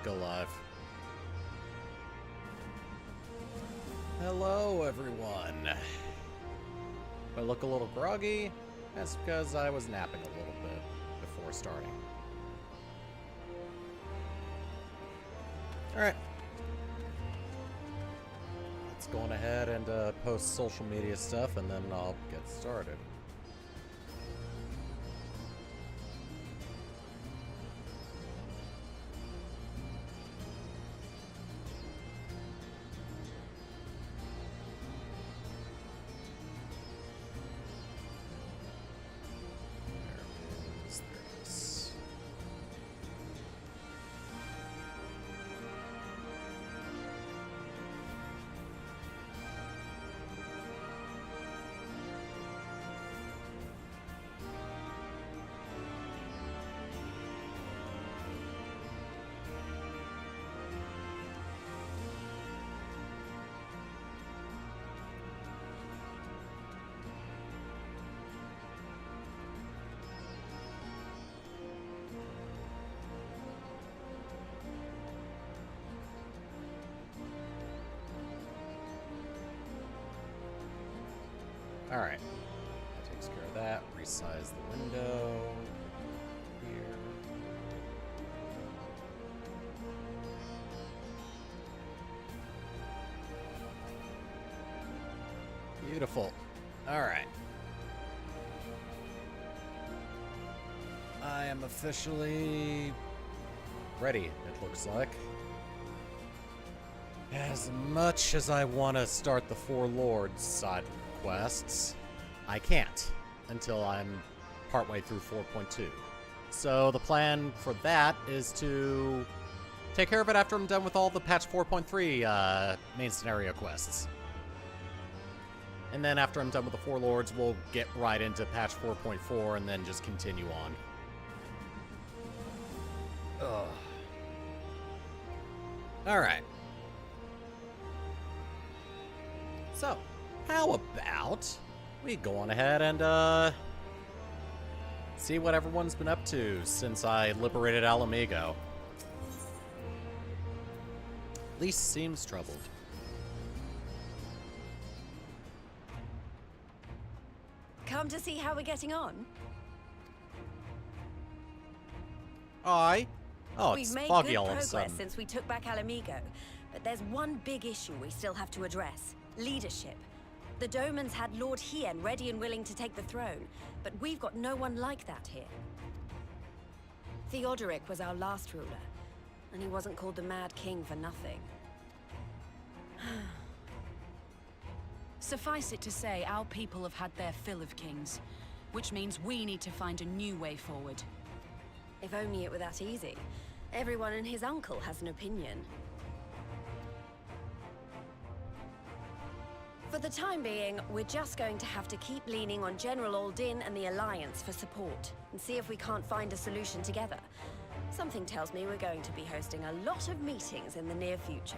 go live. Hello, everyone. If I look a little groggy, that's because I was napping a little bit before starting. Alright. Let's go on ahead and post social media stuff, and then I'll get started. Alright, that takes care of that. Resize the window here. Beautiful. Alright. I am officially ready, it looks like. As much as I want to start the Four Lords side quests, I can't until I'm partway through 4.2. So the plan for that is to take care of it after I'm done with all the patch 4.3 main scenario quests. And then after I'm done with the Four Lords, we'll get right into patch 4.4 and then just continue on. Ugh. Alright. So, how about we go on ahead and, see what everyone's been up to since I liberated Ala Mhigo. Least seems troubled. Come to see how we're getting on? Aye. Oh, We've it's made foggy good all of a progress sudden. since we took back Ala Mhigo, but there's one big issue we still have to address. Leadership. The Domans had Lord Hien ready and willing to take the throne, but we've got no one like that here. Theodoric was our last ruler, and he wasn't called the Mad King for nothing. Suffice it to say, our people have had their fill of kings, which means we need to find a new way forward. If only it were that easy. Everyone and his uncle has an opinion. For the time being, we're just going to have to keep leaning on General Aldin and the Alliance for support, and see if we can't find a solution together. Something tells me we're going to be hosting a lot of meetings in the near future.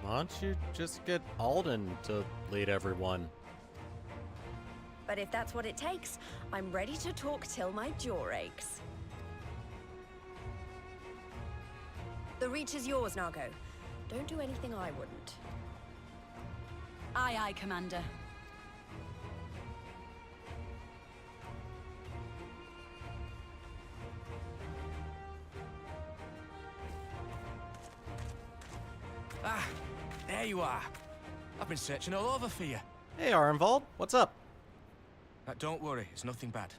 Why don't you just get Alden to lead everyone? But if that's what it takes, I'm ready to talk till my jaw aches. The Reach is yours, Nago. Don't do anything I wouldn't. Aye, aye, Commander. Ah, there you are. I've been searching all over for you. Hey, Arnvald, what's up? Don't worry, it's nothing bad.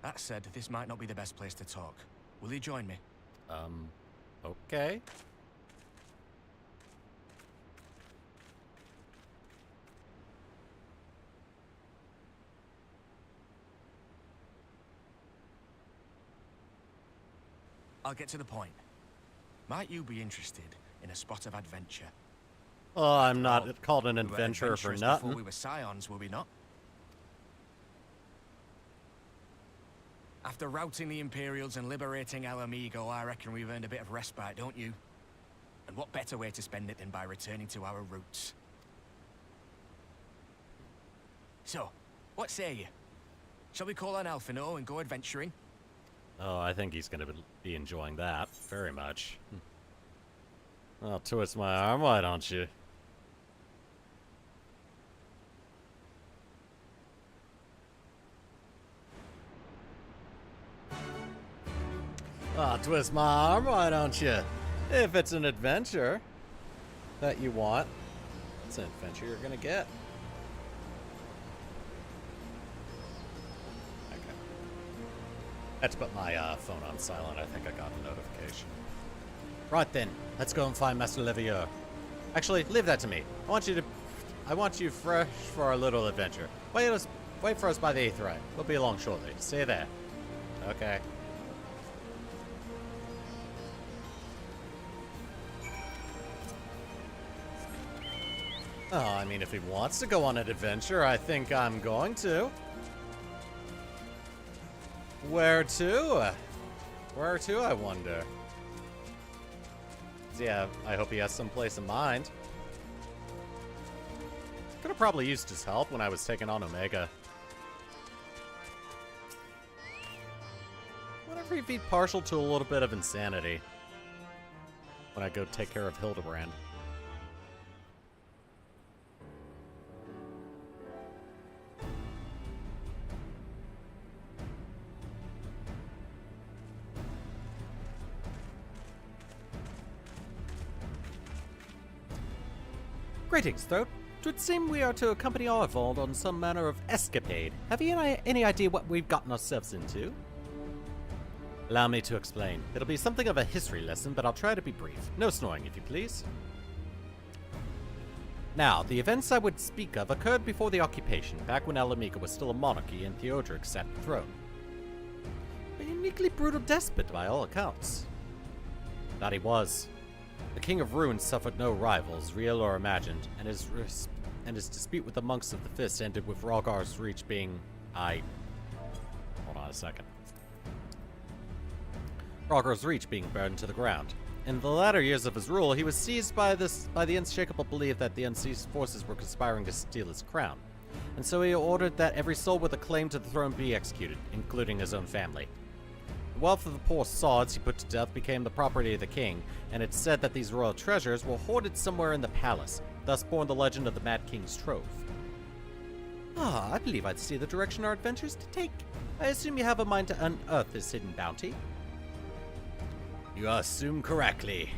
That said, this might not be the best place to talk. Will you join me? Okay. I'll get to the point. Might you be interested in a spot of adventure? Oh, I'm not Well, called an we were adventurer for adventurers nothing. Before we were scions, were we not? After routing the Imperials and liberating Ala Mhigo, I reckon we've earned a bit of respite, don't you? And what better way to spend it than by returning to our roots? So, what say you? Shall we call on Alphino and go adventuring? Oh, I think he's going to be enjoying that very much. I'll twist my arm, why don't you? I'll twist my arm, why don't you? If it's an adventure that you want, it's an adventure you're gonna get. Okay. I had to put my phone on silent. I think I got a notification. Right then, let's go and find Master Levier. Actually, leave that to me. I want you fresh for our little adventure. Wait for us by the Aetheryte. We'll be along shortly. See you there. Okay. Oh, I mean, if he wants to go on an adventure, I think I'm going to. Where to? Where to, I wonder? Yeah, I hope he has some place in mind. Could have probably used his help when I was taking on Omega. Whenever he'd be partial to a little bit of insanity. When I go take care of Hildebrand. Greetings, Throat. It would seem we are to accompany Arvold on some manner of escapade. Have you any idea what we've gotten ourselves into? Allow me to explain. It'll be something of a history lesson, but I'll try to be brief. No snoring, if you please. Now, the events I would speak of occurred before the occupation, back when Ala Mhigo was still a monarchy and Theodoric sat the throne. A uniquely brutal despot by all accounts. That he was. The King of Ruins suffered no rivals, real or imagined, and his dispute with the monks of the Fist ended with Rhalgr's Reach being... Hold on a second. Rhalgr's Reach being burned to the ground. In the latter years of his rule, he was seized by the unshakable belief that the unseized forces were conspiring to steal his crown, and so he ordered that every soul with a claim to the throne be executed, including his own family. The wealth of the poor sods he put to death became the property of the king, and it's said that these royal treasures were hoarded somewhere in the palace, thus born the legend of the Mad King's Trove. I believe I'd see the direction our adventures to take. I assume you have a mind to unearth this hidden bounty? You assume correctly.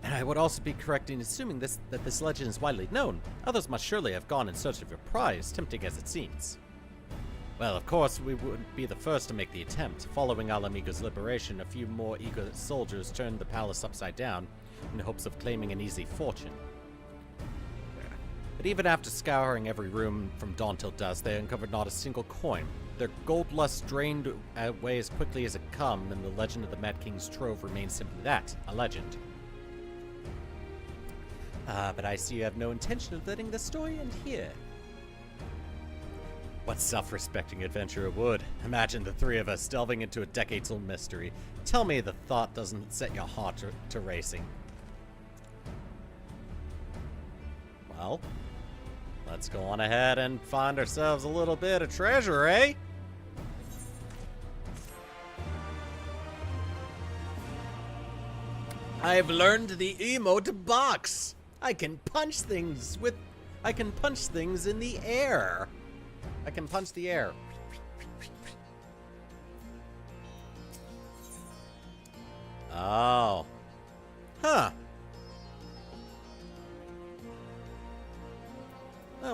And I would also be correct in assuming that this legend is widely known. Others must surely have gone in search of your prize, tempting as it seems. Well, of course, we wouldn't be the first to make the attempt. Following Ala Mhigo's liberation, a few more eager soldiers turned the palace upside down in hopes of claiming an easy fortune. But even after scouring every room from dawn till dusk, they uncovered not a single coin. Their gold lust drained away as quickly as it come, and the legend of the Mad King's Trove remains simply that, a legend. But I see you have no intention of letting the story end here. What self-respecting adventurer would? Imagine the three of us delving into a decades-old mystery. Tell me the thought doesn't set your heart to racing. Well, let's go on ahead and find ourselves a little bit of treasure, eh? I've learned the emote box. I can punch things in the air. I can punch the air. Oh. Huh.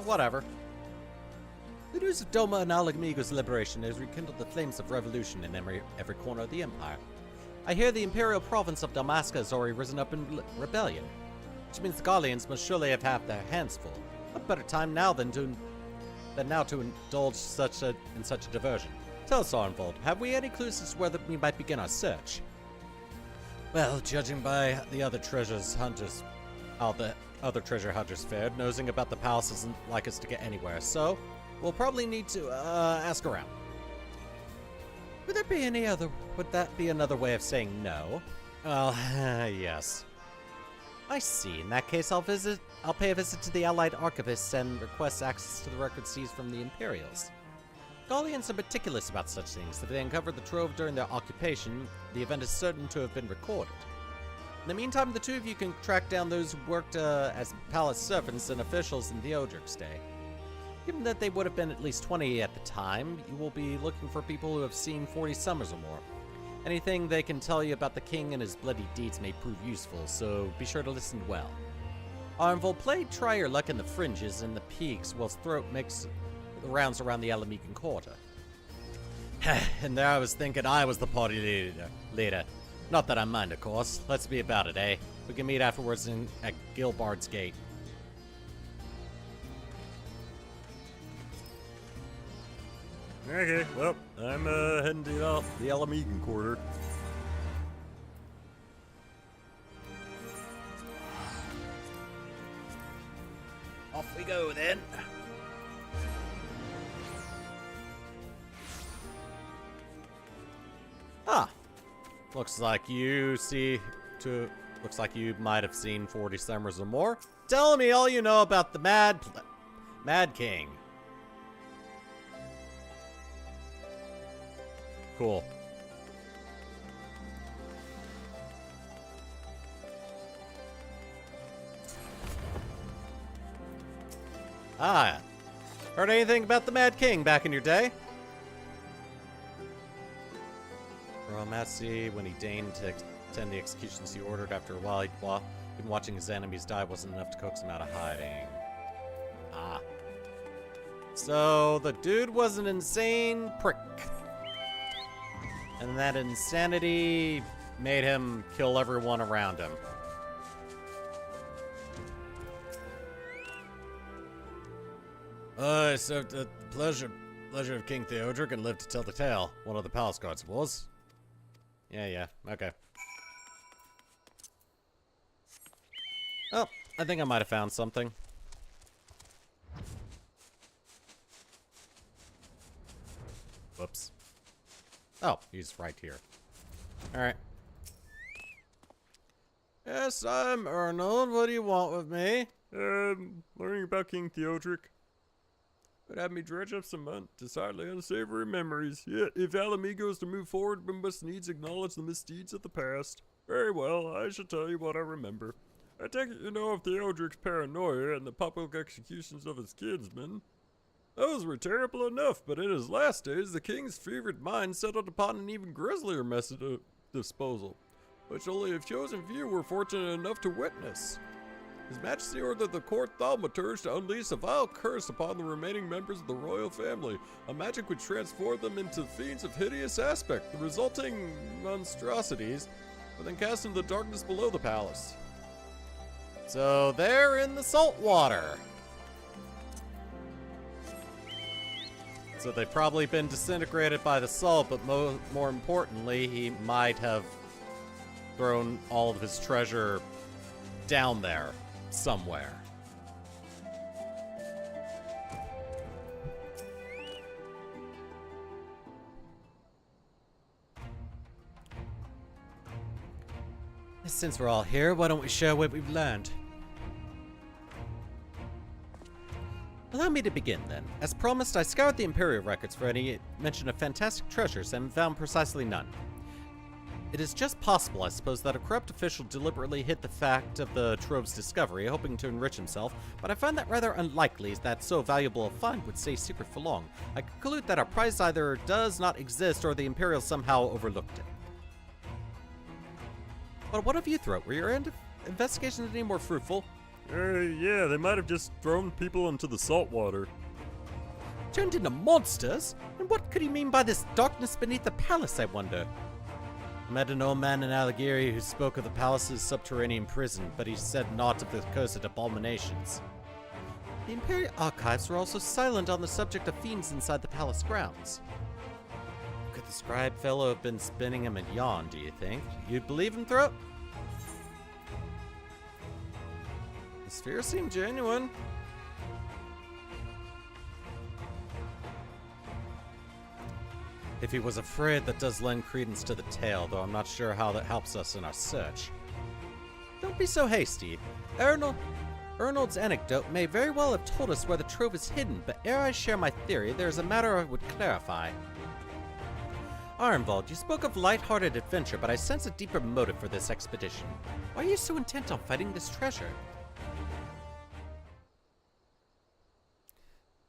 Whatever. The news of Doma and Ala Mhigo's liberation has rekindled the flames of revolution in every corner of the Empire. I hear the Imperial province of Dalmasca has already risen up in rebellion, which means the Garleans must surely have had their hands full. What better time now than now to indulge in such a diversion? Tell us, Arvold, have we any clues as to whether we might begin our search? Well, judging by the other treasure hunters fared, nosing about the palace isn't like us to get anywhere, so we'll probably need to ask around. Would that be another way of saying no? Well, yes. I see. In that case, I'll pay a visit to the Allied Archivists and request access to the records seized from the Imperials. Garleans are meticulous about such things. If they uncovered the trove during their occupation, the event is certain to have been recorded. In the meantime, the two of you can track down those who worked as palace servants and officials in Theodric's day. Given that they would have been at least 20 at the time, you will be looking for people who have seen 40 summers or more. Anything they can tell you about the king and his bloody deeds may prove useful, so be sure to listen well. Volplay, try your luck in the fringes and the peaks whilst Throat makes the rounds around the Ala Mhigo quarter. And there I was thinking I was the party leader. Not that I mind, of course. Let's be about it, eh? We can meet afterwards at Gilbard's Gate. Okay, well, I'm heading to the Ala Mhigo quarter. Off we go, then. Ah. Looks like you might have seen 40 summers or more. Tell me all you know about the Mad King. Cool. Ah, heard anything about the Mad King back in your day? Royal Majesty, when he deigned to attend the executions he ordered after a while, even watching his enemies die wasn't enough to coax him out of hiding. Ah. So, the dude was an insane prick. And that insanity made him kill everyone around him. I served at the pleasure of King Theodric and lived to tell the tale. One of the palace guards was. Yeah, okay. Oh, I think I might have found something. Whoops. Oh, he's right here. Alright. Yes, I'm Arnold. What do you want with me? Learning about King Theodric. Would have me dredge up some decidedly unsavory memories. Yet, if Ala Mhigo is to move forward, we must needs acknowledge the misdeeds of the past. Very well, I shall tell you what I remember. I take it you know of Theodric's paranoia and the public executions of his kinsmen. Those were terrible enough, but in his last days, the king's fevered mind settled upon an even grislier method of disposal, which only a chosen few were fortunate enough to witness. His Majesty ordered the court thaumaturge to unleash a vile curse upon the remaining members of the royal family, a magic which transformed them into fiends of hideous aspect. The resulting monstrosities were then cast into the darkness below the palace. So they're in the salt water. So they've probably been disintegrated by the salt, but more importantly, he might have thrown all of his treasure down there somewhere. Since we're all here, why don't we share what we've learned? Allow me to begin, then. As promised, I scoured the Imperial records for any mention of fantastic treasures and found precisely none. It is just possible, I suppose, that a corrupt official deliberately hid the fact of the trove's discovery, hoping to enrich himself, but I find that rather unlikely that so valuable a find would stay secret for long. I conclude that our prize either does not exist or the Imperials somehow overlooked it. But what of you, Throat? Were your investigations any more fruitful? Yeah, they might have just thrown people into the salt water. Turned into monsters? And what could he mean by this darkness beneath the palace, I wonder? I met an old man in Algieri who spoke of the palace's subterranean prison, but he said naught of the cursed abominations. The Imperial archives were also silent on the subject of fiends inside the palace grounds. Could the scribe fellow have been spinning him a yarn, do you think? You'd believe him, Throat? His fears seem genuine. If he was afraid, that does lend credence to the tale, though I'm not sure how that helps us in our search. Don't be so hasty. Arnold's anecdote may very well have told us where the trove is hidden, but ere I share my theory, there is a matter I would clarify. Arnvald, you spoke of light-hearted adventure, but I sense a deeper motive for this expedition. Why are you so intent on fighting this treasure?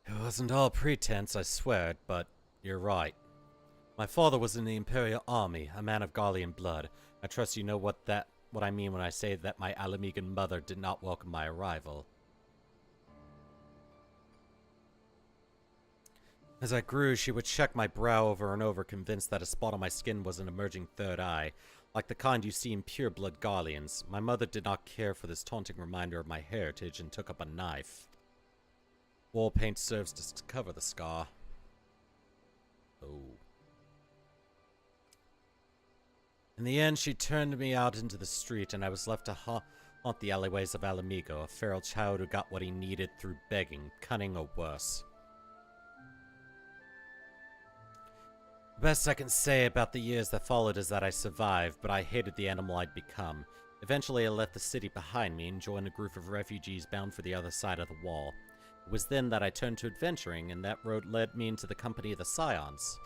It wasn't all pretense, I swear, but you're right. My father was in the Imperial Army, a man of Garlean blood. I trust you know what I mean when I say that my Ala Mhigo mother did not welcome my arrival. As I grew, she would check my brow over and over, convinced that a spot on my skin was an emerging third eye, like the kind you see in pure-blood Garleans. My mother did not care for this taunting reminder of my heritage and took up a knife. Wall paint serves to cover the scar. Oh. In the end, she turned me out into the street, and I was left to haunt the alleyways of Ala Mhigo, a feral child who got what he needed through begging, cunning, or worse. The best I can say about the years that followed is that I survived, but I hated the animal I'd become. Eventually, I left the city behind me and joined a group of refugees bound for the other side of the wall. It was then that I turned to adventuring, and that road led me into the company of the Scions.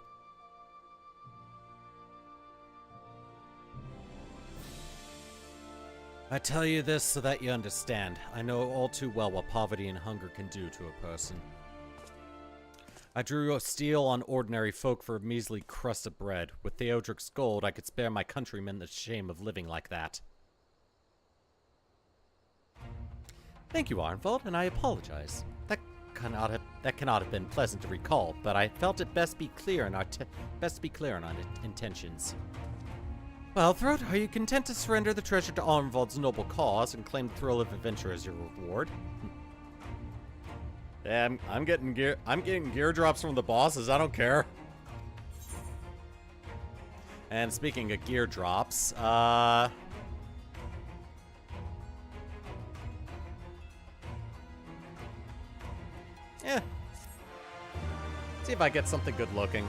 I tell you this so that you understand. I know all too well what poverty and hunger can do to a person. I drew steel on ordinary folk for a measly crust of bread. With Theodric's gold, I could spare my countrymen the shame of living like that. Thank you, Arnvald, and I apologize. That cannot have been pleasant to recall, but I felt it best be clear in our intentions. Well, Throat, are you content to surrender the treasure to Arnvald's noble cause and claim the thrill of adventure as your reward? Yeah, I'm getting gear drops from the bosses. I don't care. And speaking of gear drops, yeah. See if I get something good looking.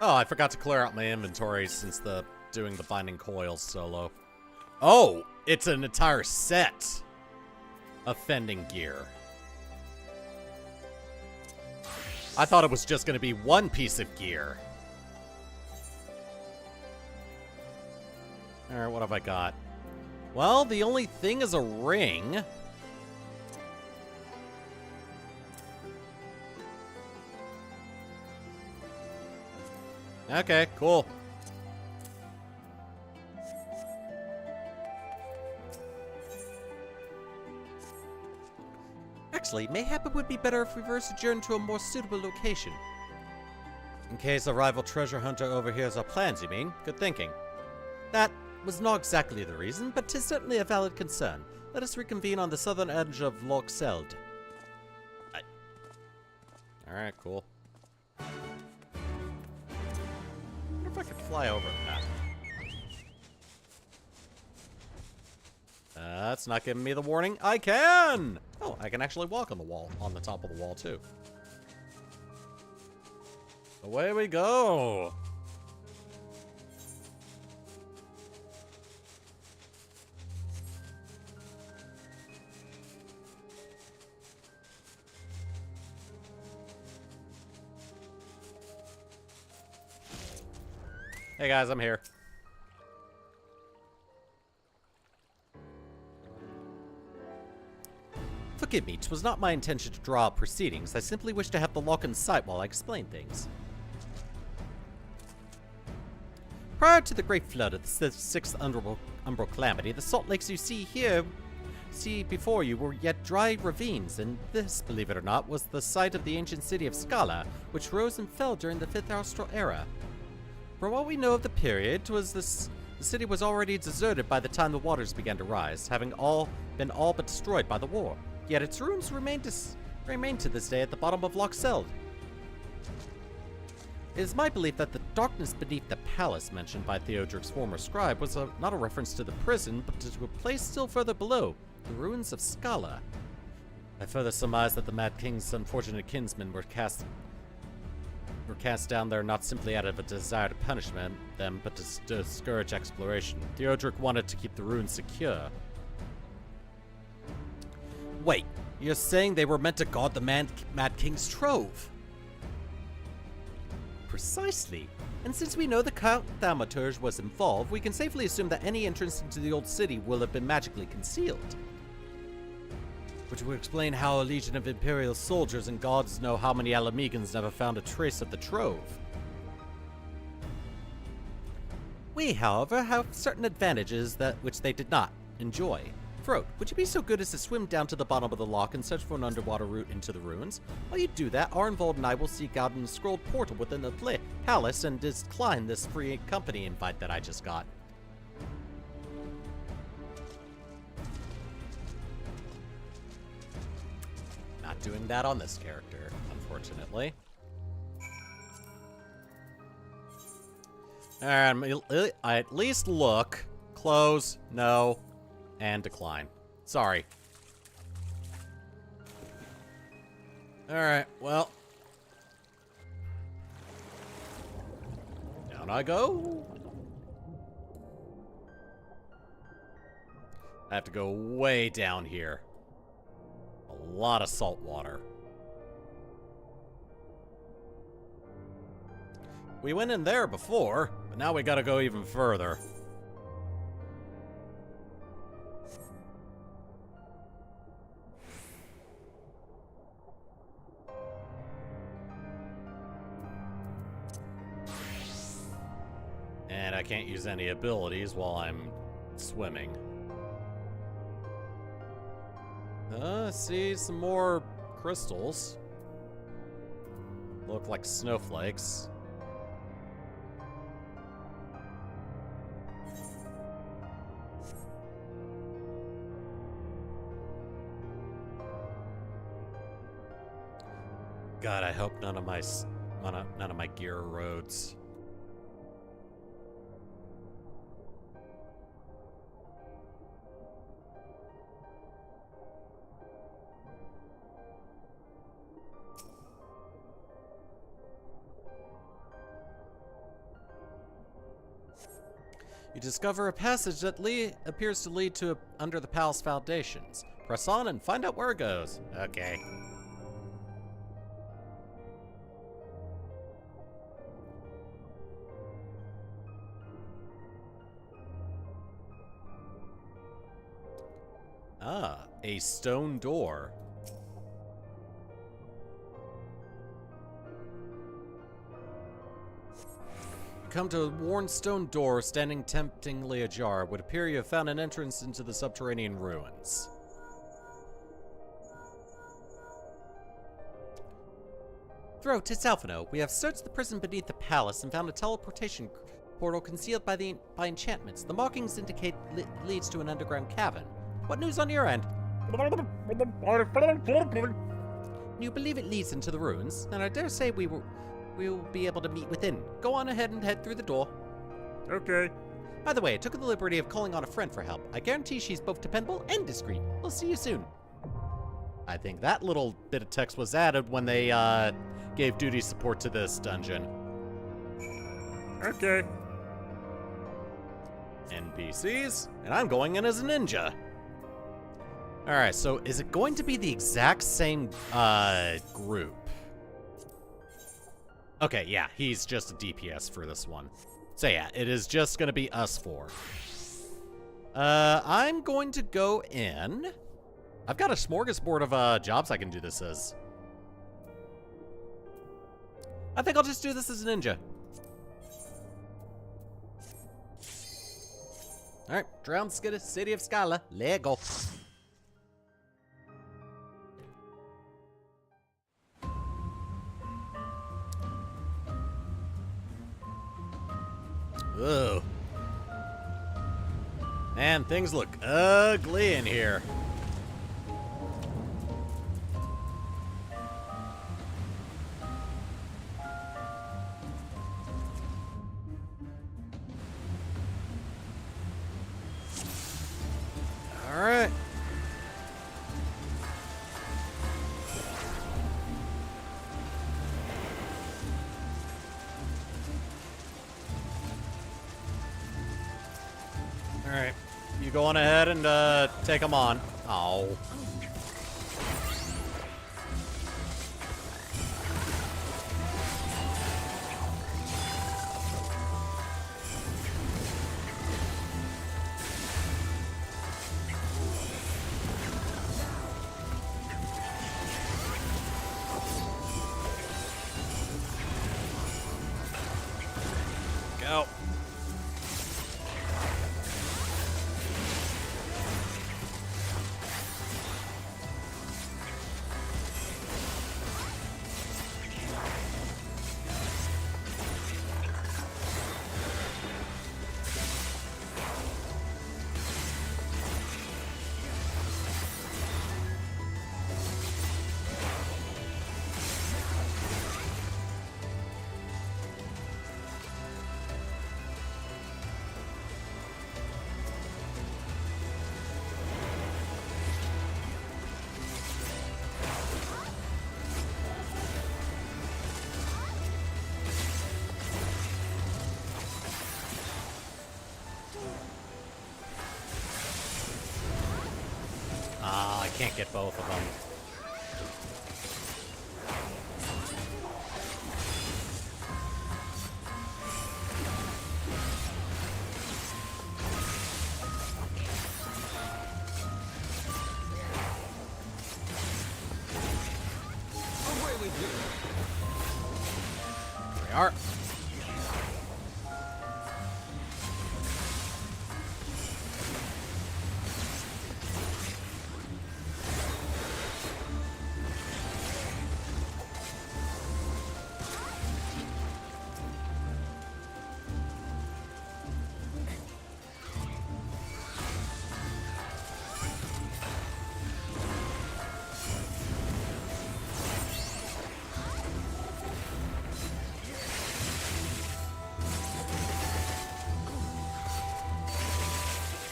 Oh, I forgot to clear out my inventory since doing the binding coils solo. Oh, it's an entire set of fending gear. I thought it was just going to be one piece of gear. Alright, what have I got? Well, the only thing is a ring. Okay, cool. Actually, mayhap it would be better if we were sojourned to a more suitable location. In case a rival treasure hunter overhears our plans, you mean? Good thinking. That was not exactly the reason, but 'tis certainly a valid concern. Let us reconvene on the southern edge of Loch Seld. Alright, cool. I wonder if I could fly over that. That's not giving me the warning. I can! Oh, I can actually walk on the wall, on the top of the wall, too. Away we go! Hey guys, I'm here. Forgive me, 'twas not my intention to draw out proceedings. I simply wish to have the lock in sight while I explain things. Prior to the Great Flood of the Sixth Umbral Calamity, the salt lakes you see before you were yet dry ravines, and this, believe it or not, was the site of the ancient city of Scala, which rose and fell during the Fifth Austral Era. From what we know of the period, the city was already deserted by the time the waters began to rise, having been all but destroyed by the war. Yet its ruins remain to this day at the bottom of Loch Seld. It is my belief that the darkness beneath the palace mentioned by Theodric's former scribe was not a reference to the prison, but to a place still further below, the ruins of Scala. I further surmise that the Mad King's unfortunate kinsmen were cast down there not simply out of a desire to punish them, but to discourage exploration. Theodric wanted to keep the ruins secure. Wait, You're saying they were meant to guard the Mad King's trove? Precisely. And since we know the Count Thaumaturge was involved, we can safely assume that any entrance into the old city will have been magically concealed. Which would explain how a legion of Imperial soldiers and gods know how many Ala Mhigans never found a trace of the trove. We, however, have certain advantages which they did not enjoy. Throat, would you be so good as to swim down to the bottom of the lock and search for an underwater route into the ruins? While you do that, Arnvold and I will seek out an scrolled portal within the palace and decline this free company invite that I just got. Not doing that on this character, unfortunately. I at least look, close, no, and decline. Sorry. Alright, well. Down I go. I have to go way down here. A lot of salt water. We went in there before, but now we gotta go even further. And I can't use any abilities while I'm swimming. See some more crystals. Look like snowflakes. God, I hope none of my gear erodes. You discover a passage that appears to lead to under the palace foundations. Press on and find out where it goes. Okay. Ah, a stone door. Come to a worn stone door standing temptingly ajar. It would appear you have found an entrance into the subterranean ruins. Throat, it's Alphino. We have searched the prison beneath the palace and found a teleportation portal concealed by enchantments. The markings indicate leads to an underground cavern. What news on your end? You believe it leads into the ruins? Then I dare say we will be able to meet within. Go on ahead and head through the door. Okay. By the way, I took the liberty of calling on a friend for help. I guarantee she's both dependable and discreet. We'll see you soon. I think that little bit of text was added when they gave duty support to this dungeon. Okay. NPCs, and I'm going in as a ninja. Alright, so is it going to be the exact same group? Okay, yeah, he's just a DPS for this one. So yeah, it is just gonna be us four. I'm going to go in. I've got a smorgasbord of jobs I can do this as. I think I'll just do this as a ninja. Alright, Drowned City of Skyla, let go. Ugh. Man, things look ugly in here. All right. Alright, you go on ahead and take them on. Oh. go. I can't get both of them. There we are.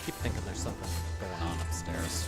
Keep thinking there's something going on upstairs.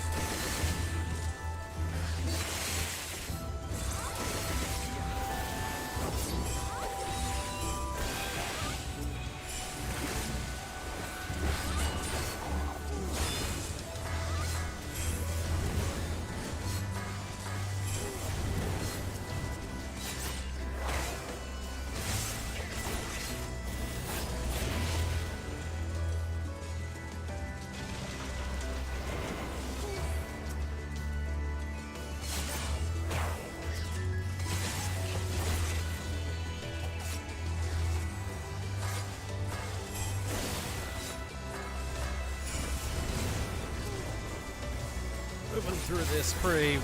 Moving through this pretty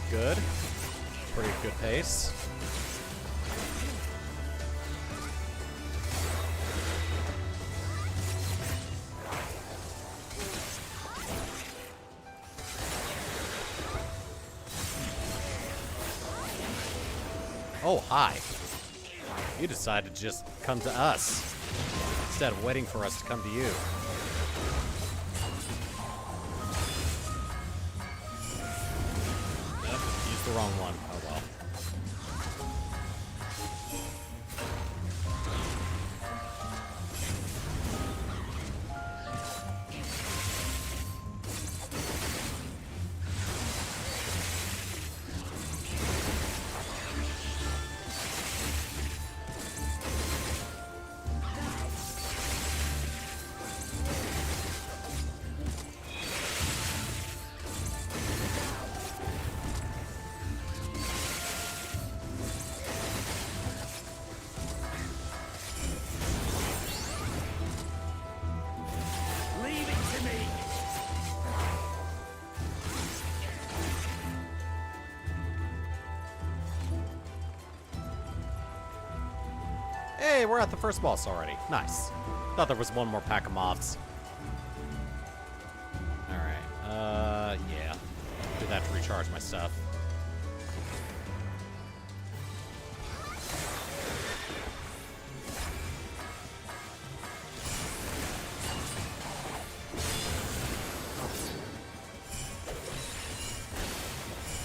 good. Pretty good pace. Oh, hi. You decided to just come to us instead of waiting for us to come to you. The wrong one. Oh well. Hey, we're at the first boss already. Nice. Thought there was one more pack of moths. Alright, yeah. Do that to recharge my stuff.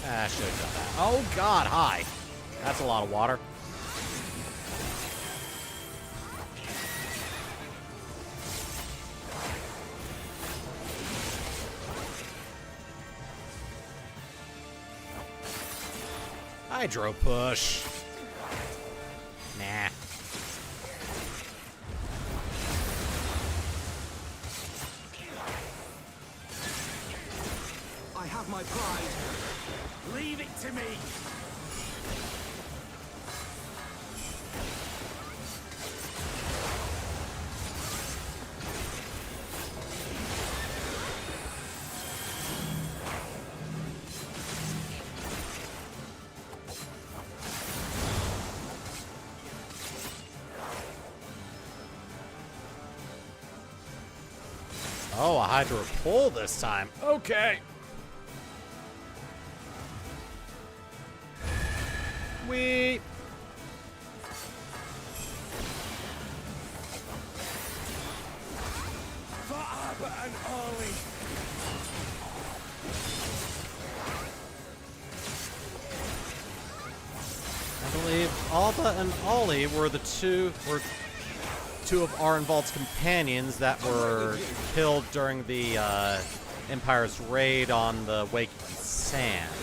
Ah, I should have done that. Oh god, hi. That's a lot of water. Hydro push. Nah. I have my pride. Leave it to me. Oh, a Hydra pull this time. Okay. We. For Abba and Ollie. I believe Alba and Ollie were two of Arenvald's companions that were killed during the Empire's raid on the Waking Sands.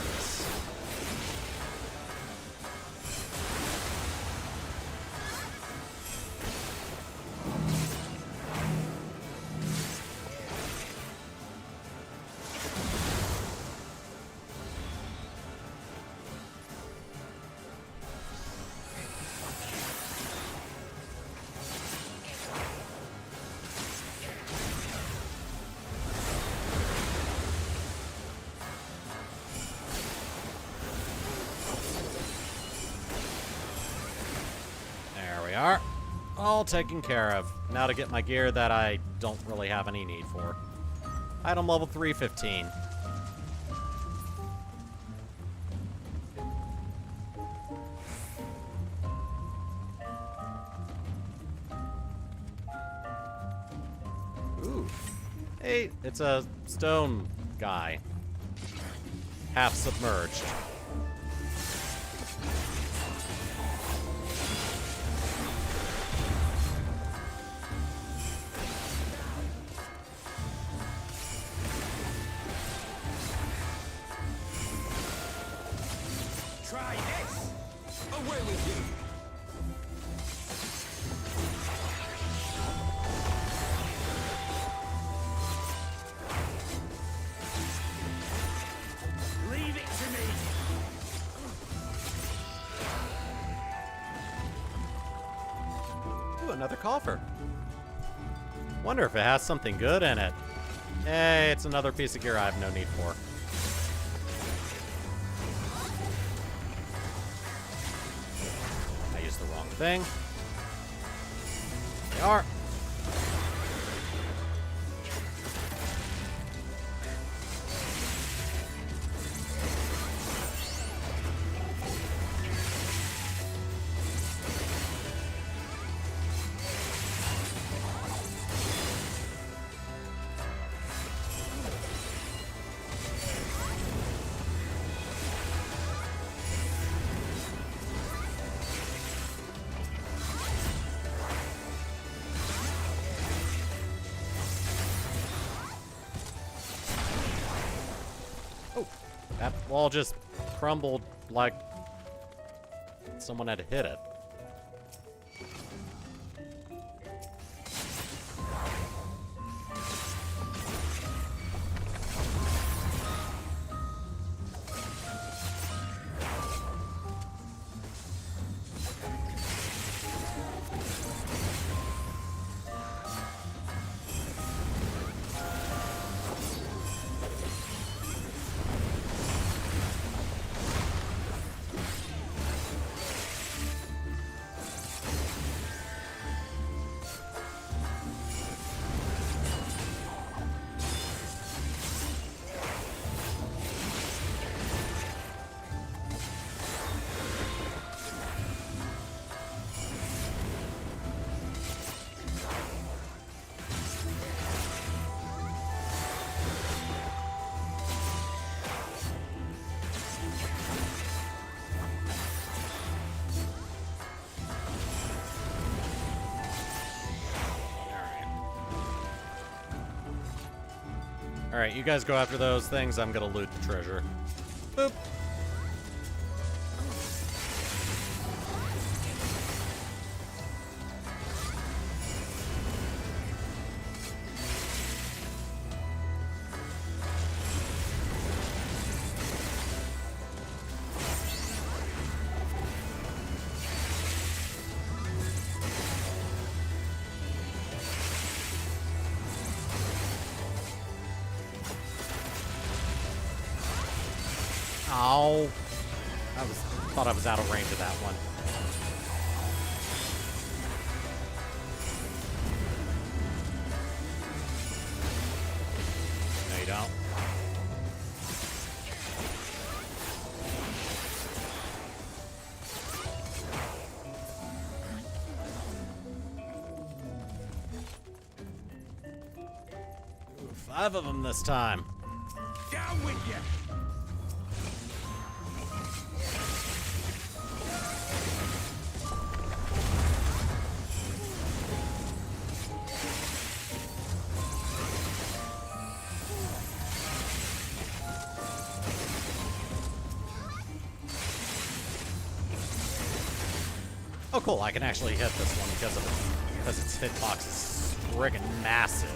Are all taken care of. Now to get my gear that I don't really have any need for. Item level 315. Ooh. Hey, it's a stone guy. Half submerged. Try this! Away with you! Leave it to me! Ooh, another coffer. Wonder if it has something good in it. Hey, it's another piece of gear I have no need for. The wrong thing. They are. That wall just crumbled like someone had hit it. Alright, you guys go after those things. I'm gonna loot the treasure. Boop. Ow. Thought I was out of range of that one. 5 of them this time. Down with you! Oh, cool! I can actually hit this one because its hitbox is friggin' massive.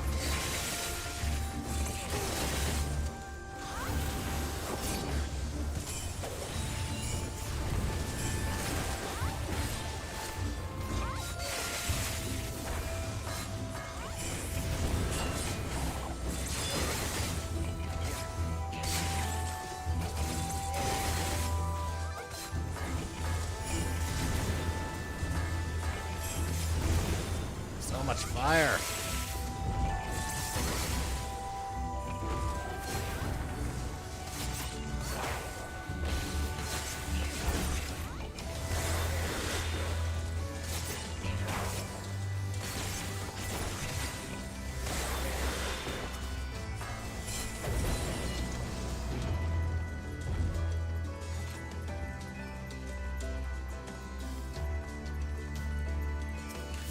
So much fire.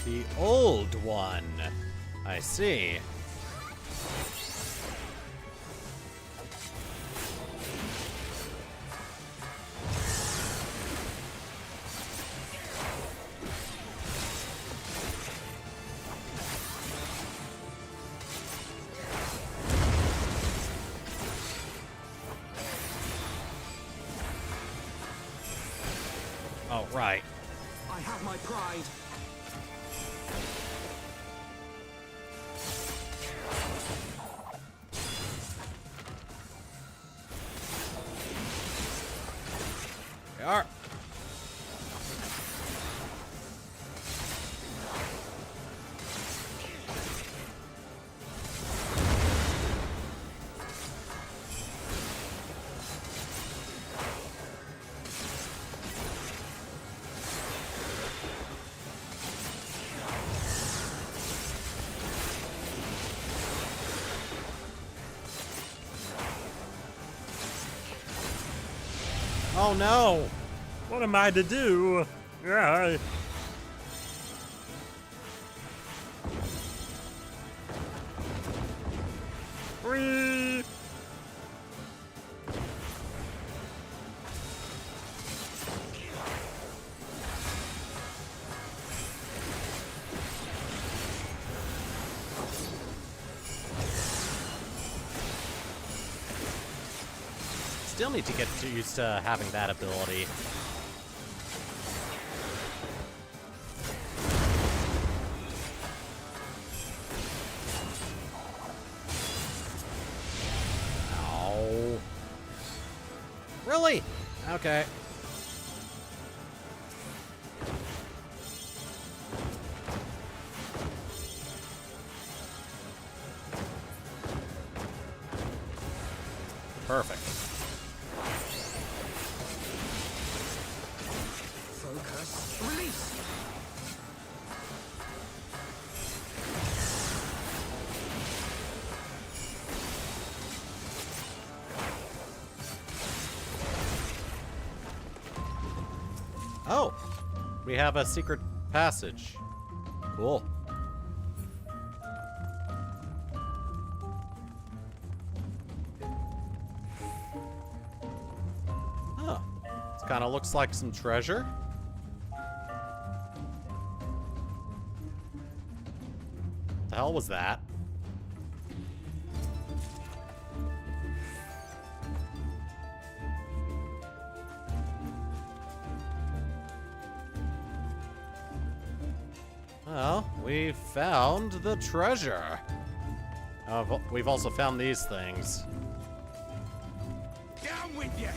The old one. I see. Oh, right. I have my pride. They are. Oh no! What am I to do? Yeah. Whee! Still need to get used to having that ability. Ow. Really? Okay. Perfect. Focus. Release. Oh, we have a secret passage. Cool. Huh. This kind of looks like some treasure. The hell was that? Well, we found the treasure. We've also found these things. Down with you!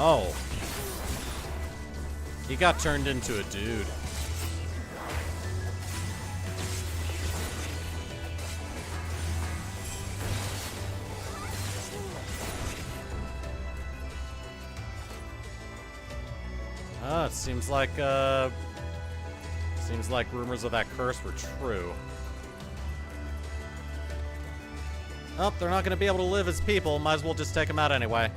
Oh. He got turned into a dude. Oh, it seems like rumors of that curse were true. Oh, they're not going to be able to live as people. Might as well just take them out anyway.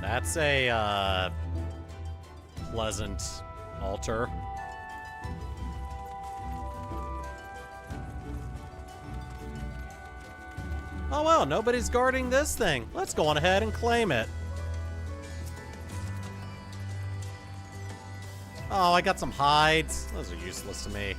That's a, pleasant altar. Oh well, nobody's guarding this thing. Let's go on ahead and claim it. Oh, I got some hides. Those are useless to me.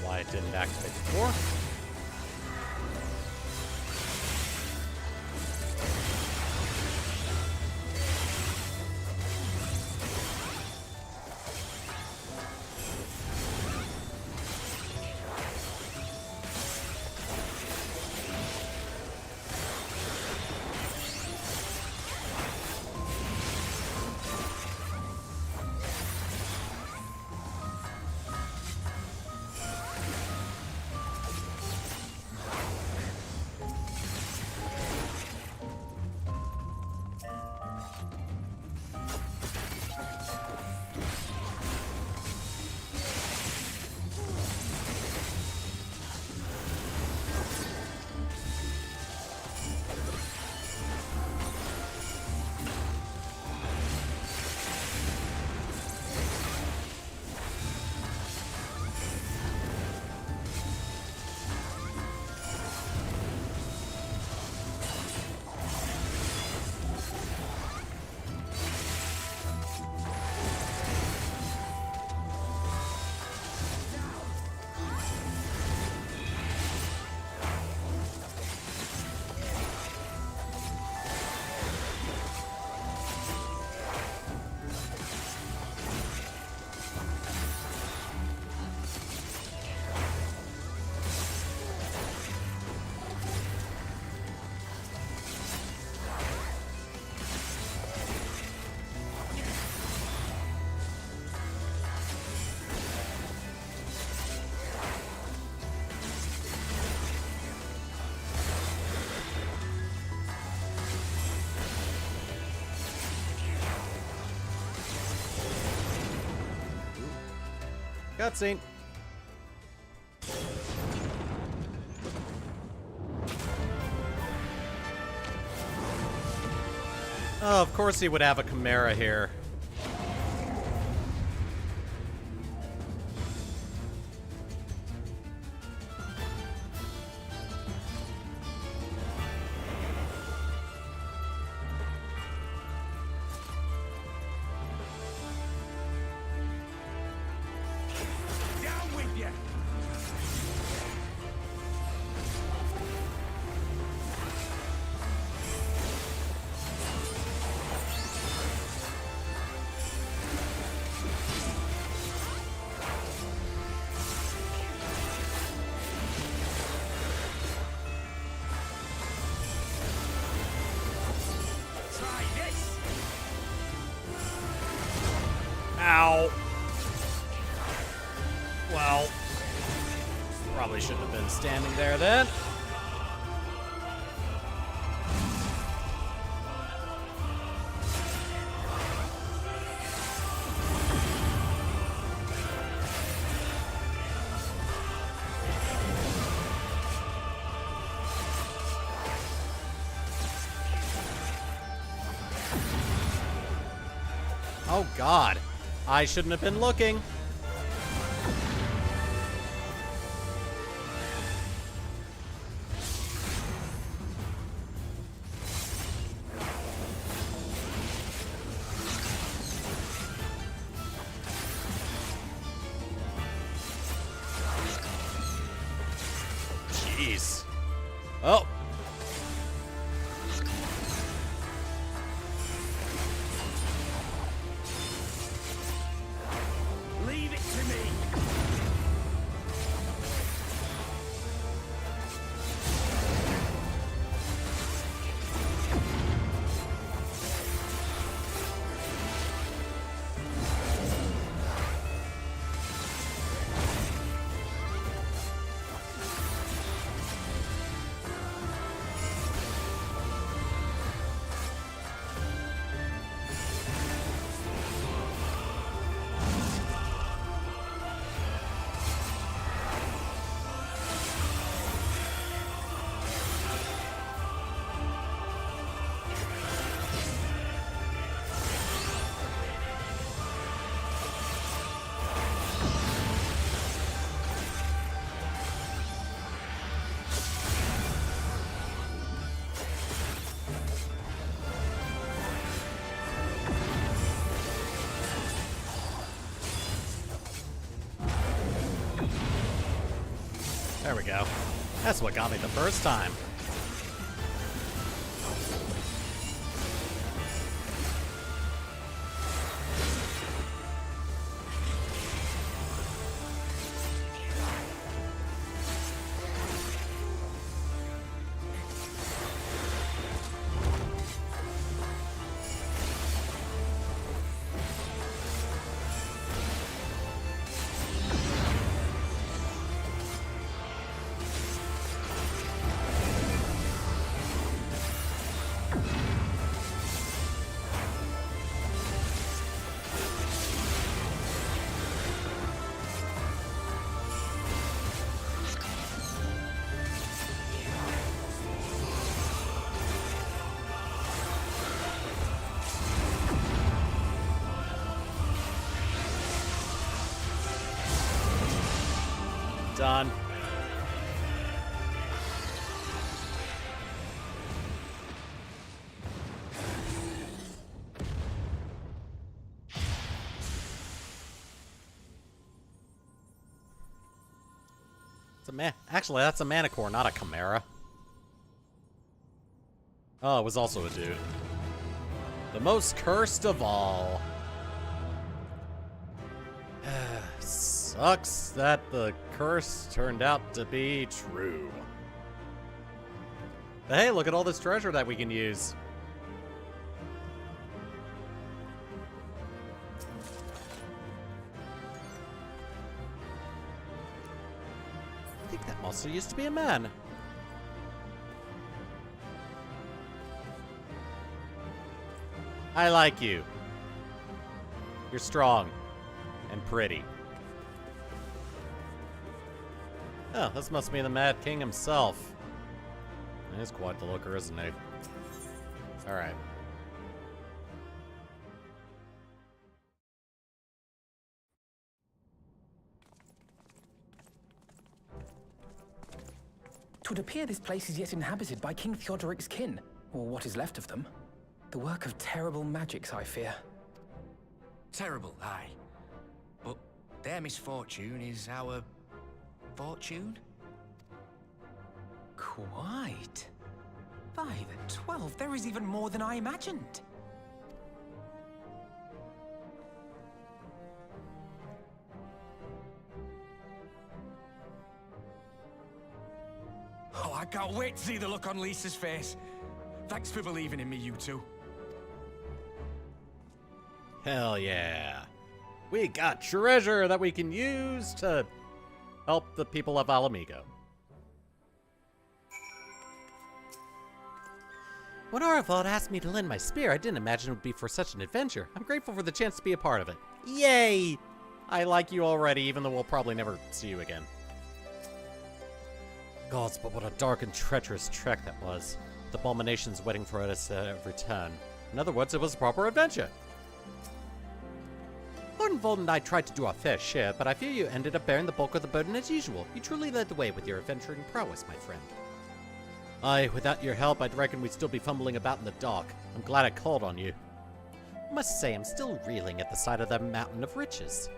Why it didn't activate before. Cutscene. Oh, of course he would have a Chimera here. Ow. Well, probably shouldn't have been standing there then. Oh God, I shouldn't have been looking. Jeez. Oh. Leave it to me. There we go. That's what got me the first time. Done. It's a actually, that's a Manicore, not a Chimera. Oh, it was also a dude. The most cursed of all. Sucks that the curse turned out to be true. But hey, look at all this treasure that we can use. I think that monster used to be a man. I like you. You're strong and pretty. Oh, this must be the Mad King himself. He's quite the looker, isn't he? Alright. Twould appear this place is yet inhabited by King Theodoric's kin, or what is left of them. The work of terrible magics, I fear. Terrible, aye. But their misfortune is our fortune? Quite. By the 12, there is even more than I imagined. Oh, I can't wait to see the look on Lisa's face. Thanks for believing in me, you two. Hell yeah. We got treasure that we can use to help the people of Ala Mhigo. When Aravod asked me to lend my spear, I didn't imagine it would be for such an adventure. I'm grateful for the chance to be a part of it. Yay! I like you already, even though we'll probably never see you again. Gods, but what a dark and treacherous trek that was. The abominations waiting for us at every turn. In other words, it was a proper adventure. Lord Vold and I tried to do our fair share, but I fear you ended up bearing the bulk of the burden as usual. You truly led the way with your adventuring prowess, my friend. Aye, without your help, I'd reckon we'd still be fumbling about in the dark. I'm glad I called on you. I must say, I'm still reeling at the sight of that mountain of riches.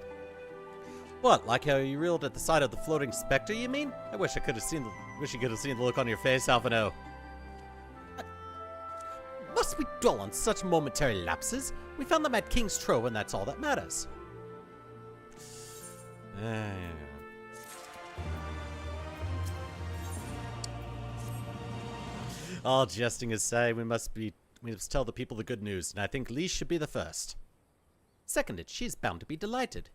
What, like how you reeled at the sight of the floating specter, you mean? I wish you could have seen the look on your face, Alphino. Must we dwell on such momentary lapses? We found them at King's Trove, and that's all that matters. All jesting aside, we must tell the people the good news, and I think Lise should be the first. Seconded, she's bound to be delighted.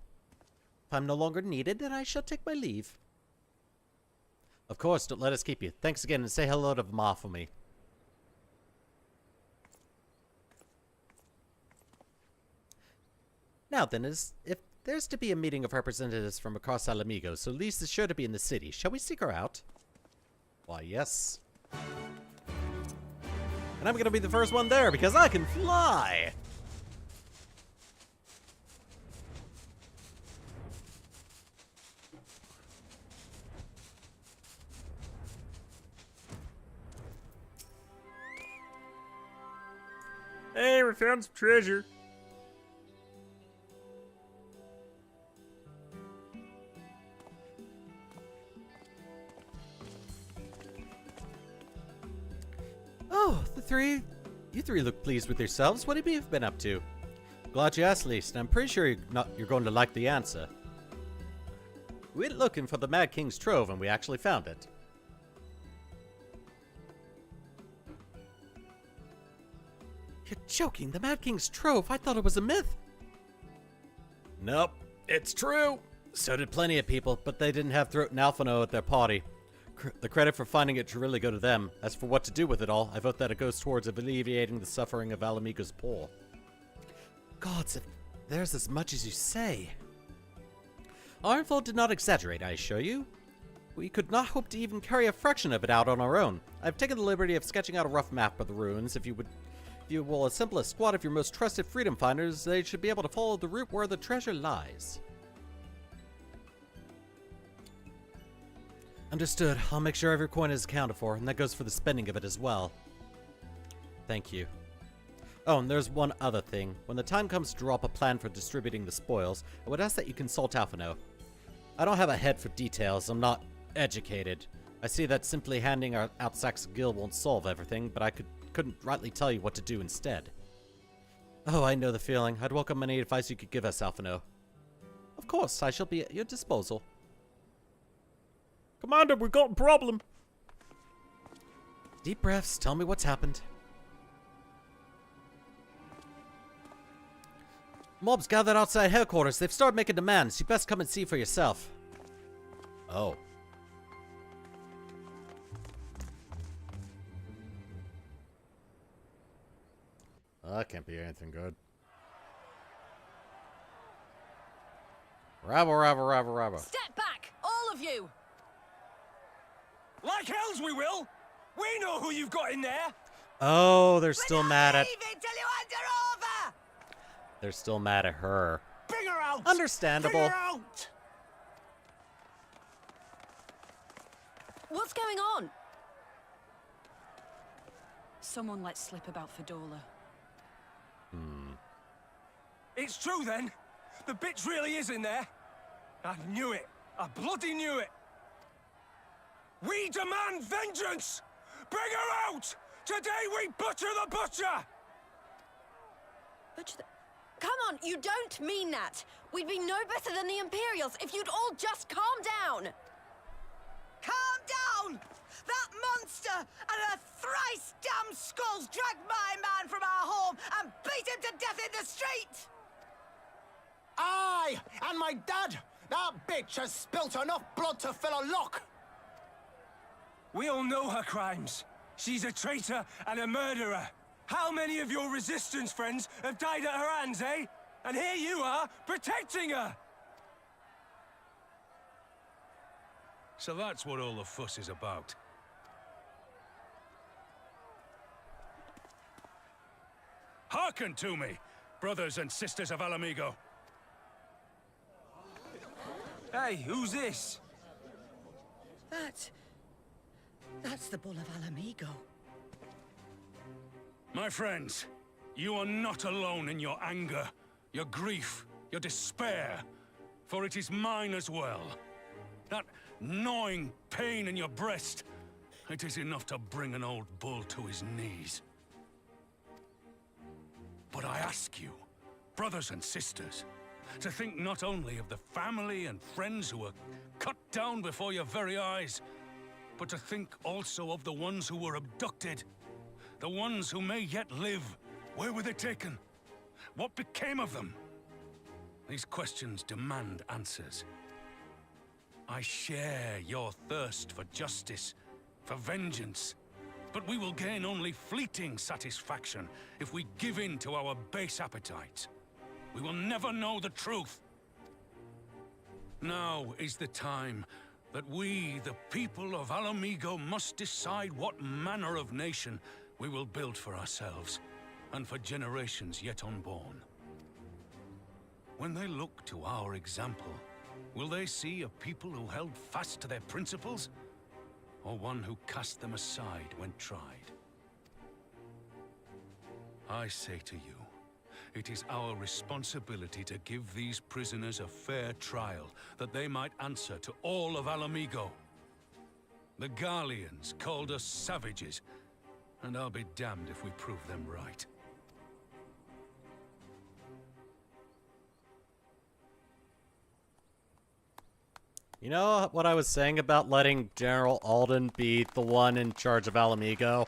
If I'm no longer needed, then I shall take my leave. Of course, don't let us keep you. Thanks again, and say hello to Ma for me. Now then, if there's to be a meeting of representatives from across Ala Mhigo, so Lise is sure to be in the city. Shall we seek her out? Why, yes. And I'm gonna be the first one there because I can fly! Hey, we found some treasure. Oh, you three look pleased with yourselves. What have you been up to? Glad you asked, Lise, and I'm pretty sure you're going to like the answer. We went looking for the Mad King's Trove, and we actually found it. You're joking, the Mad King's Trove? I thought it was a myth. Nope, it's true. So did plenty of people, but they didn't have Throat and Alphino at their party. The credit for finding it should really go to them. As for what to do with it all, I vote that it goes towards alleviating the suffering of Ala Mhigo's poor. Gods, if there's as much as you say. Arnfold did not exaggerate, I assure you. We could not hope to even carry a fraction of it out on our own. I've taken the liberty of sketching out a rough map of the ruins. If you will assemble a squad of your most trusted freedom finders, they should be able to follow the route where the treasure lies. Understood. I'll make sure every coin is accounted for, and that goes for the spending of it as well. Thank you. Oh, and there's one other thing. When the time comes to draw up a plan for distributing the spoils, I would ask that you consult Alphino. I don't have a head for details. I'm not educated. I see that simply handing out sacks of gil won't solve everything, but I couldn't rightly tell you what to do instead. Oh, I know the feeling. I'd welcome any advice you could give us, Alphino. Of course, I shall be at your disposal. Commander, we've got a problem. Deep breaths, tell me what's happened. Mobs gathered outside headquarters. They've started making demands. You best come and see for yourself. Oh. Well, that can't be anything good. Rabble. Step back, all of you! Like hells we will! We know who you've got in there! Oh, they're still mad at... Leave it till you hand her over! They're still mad at her. Bring her out! Understandable. Bring her out! What's going on? Someone let slip about Fedora. It's true then. The bitch really is in there. I knew it. I bloody knew it. We demand vengeance! Bring her out! Today we butcher the butcher! Come on, you don't mean that. We'd be no better than the Imperials if you'd all just calm down. Calm down! That monster and her thrice damned skulls dragged my man from our home and beat him to death in the street! Aye, and my dad! That bitch has spilt enough blood to fill a lock! We all know her crimes. She's a traitor and a murderer. How many of your resistance friends have died at her hands, eh? And here you are, protecting her! So that's what all the fuss is about. Hearken to me, brothers and sisters of Ala Mhigo. Hey, who's this? That's the Bull of Ala Mhigo. My friends, you are not alone in your anger, your grief, your despair, for it is mine as well. That gnawing pain in your breast, it is enough to bring an old bull to his knees. But I ask you, brothers and sisters, to think not only of the family and friends who were cut down before your very eyes, but to think also of the ones who were abducted, the ones who may yet live. Where were they taken? What became of them? These questions demand answers. I share your thirst for justice, for vengeance, but we will gain only fleeting satisfaction if we give in to our base appetites. We will never know the truth. Now is the time that we, the people of Ala Mhigo, must decide what manner of nation we will build for ourselves, and for generations yet unborn. When they look to our example, will they see a people who held fast to their principles, or one who cast them aside when tried? I say to you, it is our responsibility to give these prisoners a fair trial, that they might answer to all of Ala Mhigo. The Garleans called us savages, and I'll be damned if we prove them right. You know what I was saying about letting General Alden be the one in charge of Ala Mhigo?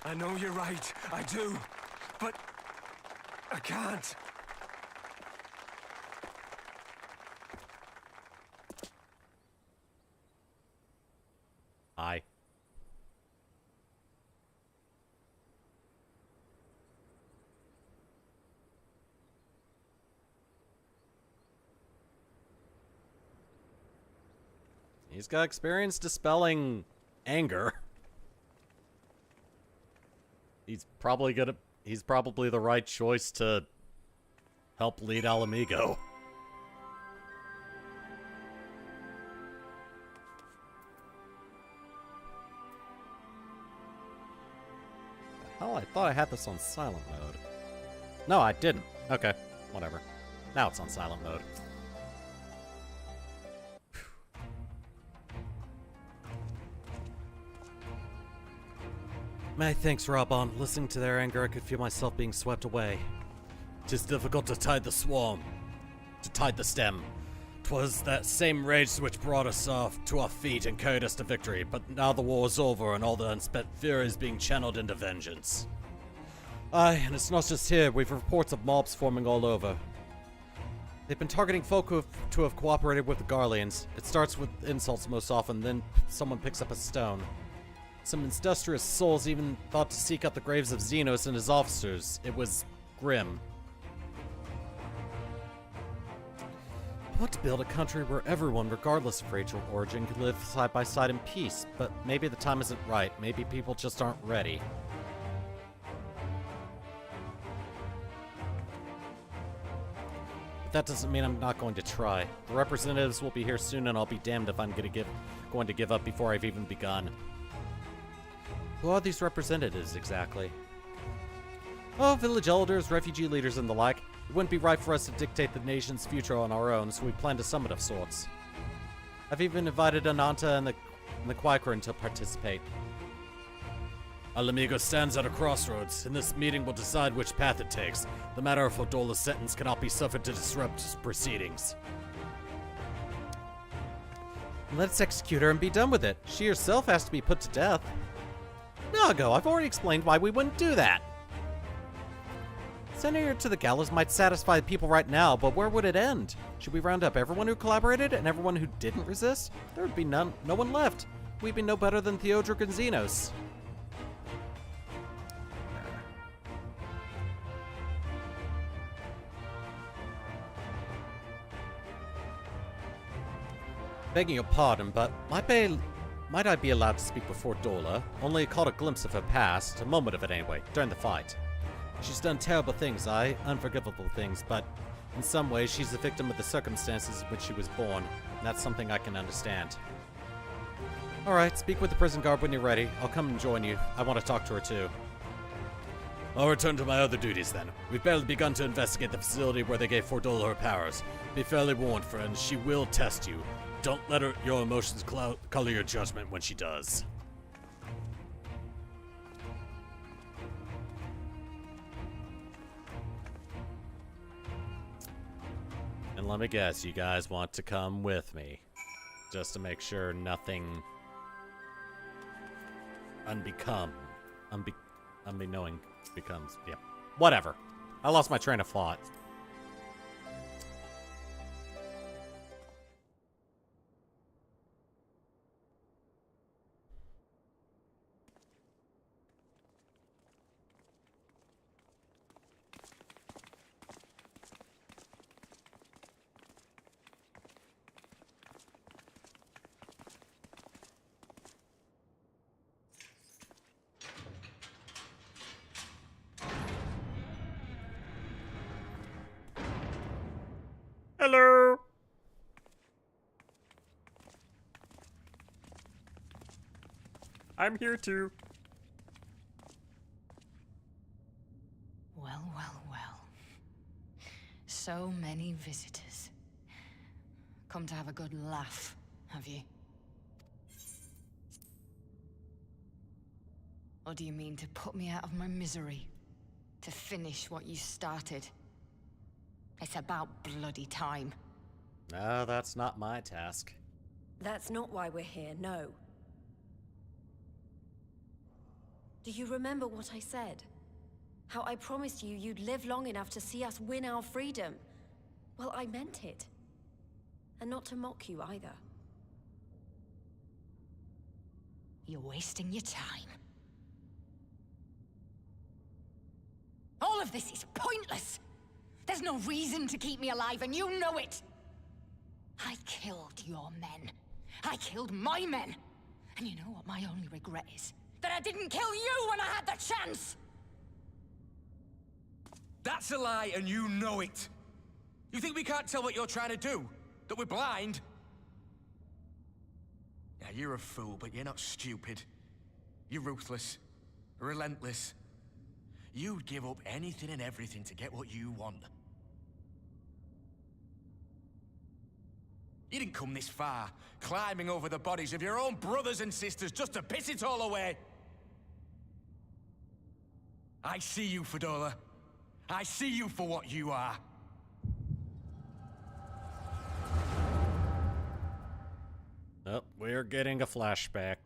I know you're right, I do. But I can't. Aye. He's got experience dispelling anger. He's probably the right choice to help lead Ala Mhigo. Oh, I thought I had this on silent mode. No, I didn't. Okay, whatever. Now it's on silent mode. My thanks, Rabon. Listening to their anger, I could feel myself being swept away. 'Tis difficult to tide the swarm, to tide the stem. 'Twas that same rage which brought us off to our feet and carried us to victory, but now the war is over and all the unspent fury is being channeled into vengeance. Aye, and it's not just here. We've reports of mobs forming all over. They've been targeting folk to have cooperated with the Garleans. It starts with insults most often, then someone picks up a stone. Some industrious souls even thought to seek out the graves of Xenos and his officers. It was grim. I want to build a country where everyone, regardless of racial origin, could live side by side in peace, but maybe the time isn't right. Maybe people just aren't ready. But that doesn't mean I'm not going to try. The representatives will be here soon, and I'll be damned if I'm going to give up before I've even begun. Who are these representatives, exactly? Oh, village elders, refugee leaders, and the like. It wouldn't be right for us to dictate the nation's future on our own, so we planned a summit of sorts. I've even invited Ananta and the Quaikran to participate. Ala Mhigo stands at a crossroads, and this meeting will decide which path it takes. The matter of Hodola's sentence cannot be suffered to disrupt proceedings. Let's execute her and be done with it. She herself has to be put to death. Nago, I've already explained why we wouldn't do that. Sending her to the gallows might satisfy people right now, but where would it end? Should we round up everyone who collaborated and everyone who didn't resist? There would be no one left. We'd be no better than Theodric and Xenos. Begging your pardon, but might I be allowed to speak before Dola? Only caught a glimpse of her past, a moment of it anyway, during the fight. She's done terrible things, unforgivable things, but in some ways she's the victim of the circumstances in which she was born, and that's something I can understand. Alright, speak with the prison guard when you're ready. I'll come and join you. I want to talk to her too. I'll return to my other duties then. We've barely begun to investigate the facility where they gave Fordola her powers. Be fairly warned, friends, she will test you. Don't let your emotions color your judgment when she does. And let me guess, you guys want to come with me. Just to make sure nothing unbeknowing becomes, yeah. Whatever. I lost my train of thought. Hello! I'm here too. Well, well, well. So many visitors. Come to have a good laugh, have you? Or do you mean to put me out of my misery? To finish what you started? It's about bloody time. No, that's not my task. That's not why we're here, no. Do you remember what I said? How I promised you you'd live long enough to see us win our freedom? Well, I meant it. And not to mock you either. You're wasting your time. All of this is pointless! There's no reason to keep me alive, and you know it! I killed your men. I killed my men. And you know what my only regret is? That I didn't kill you when I had the chance! That's a lie, and you know it. You think we can't tell what you're trying to do? That we're blind? Yeah, you're a fool, but you're not stupid. You're ruthless. Relentless. You'd give up anything and everything to get what you want. You didn't come this far, climbing over the bodies of your own brothers and sisters just to piss it all away. I see you, Fordola. I see you for what you are. Oh, we're getting a flashback.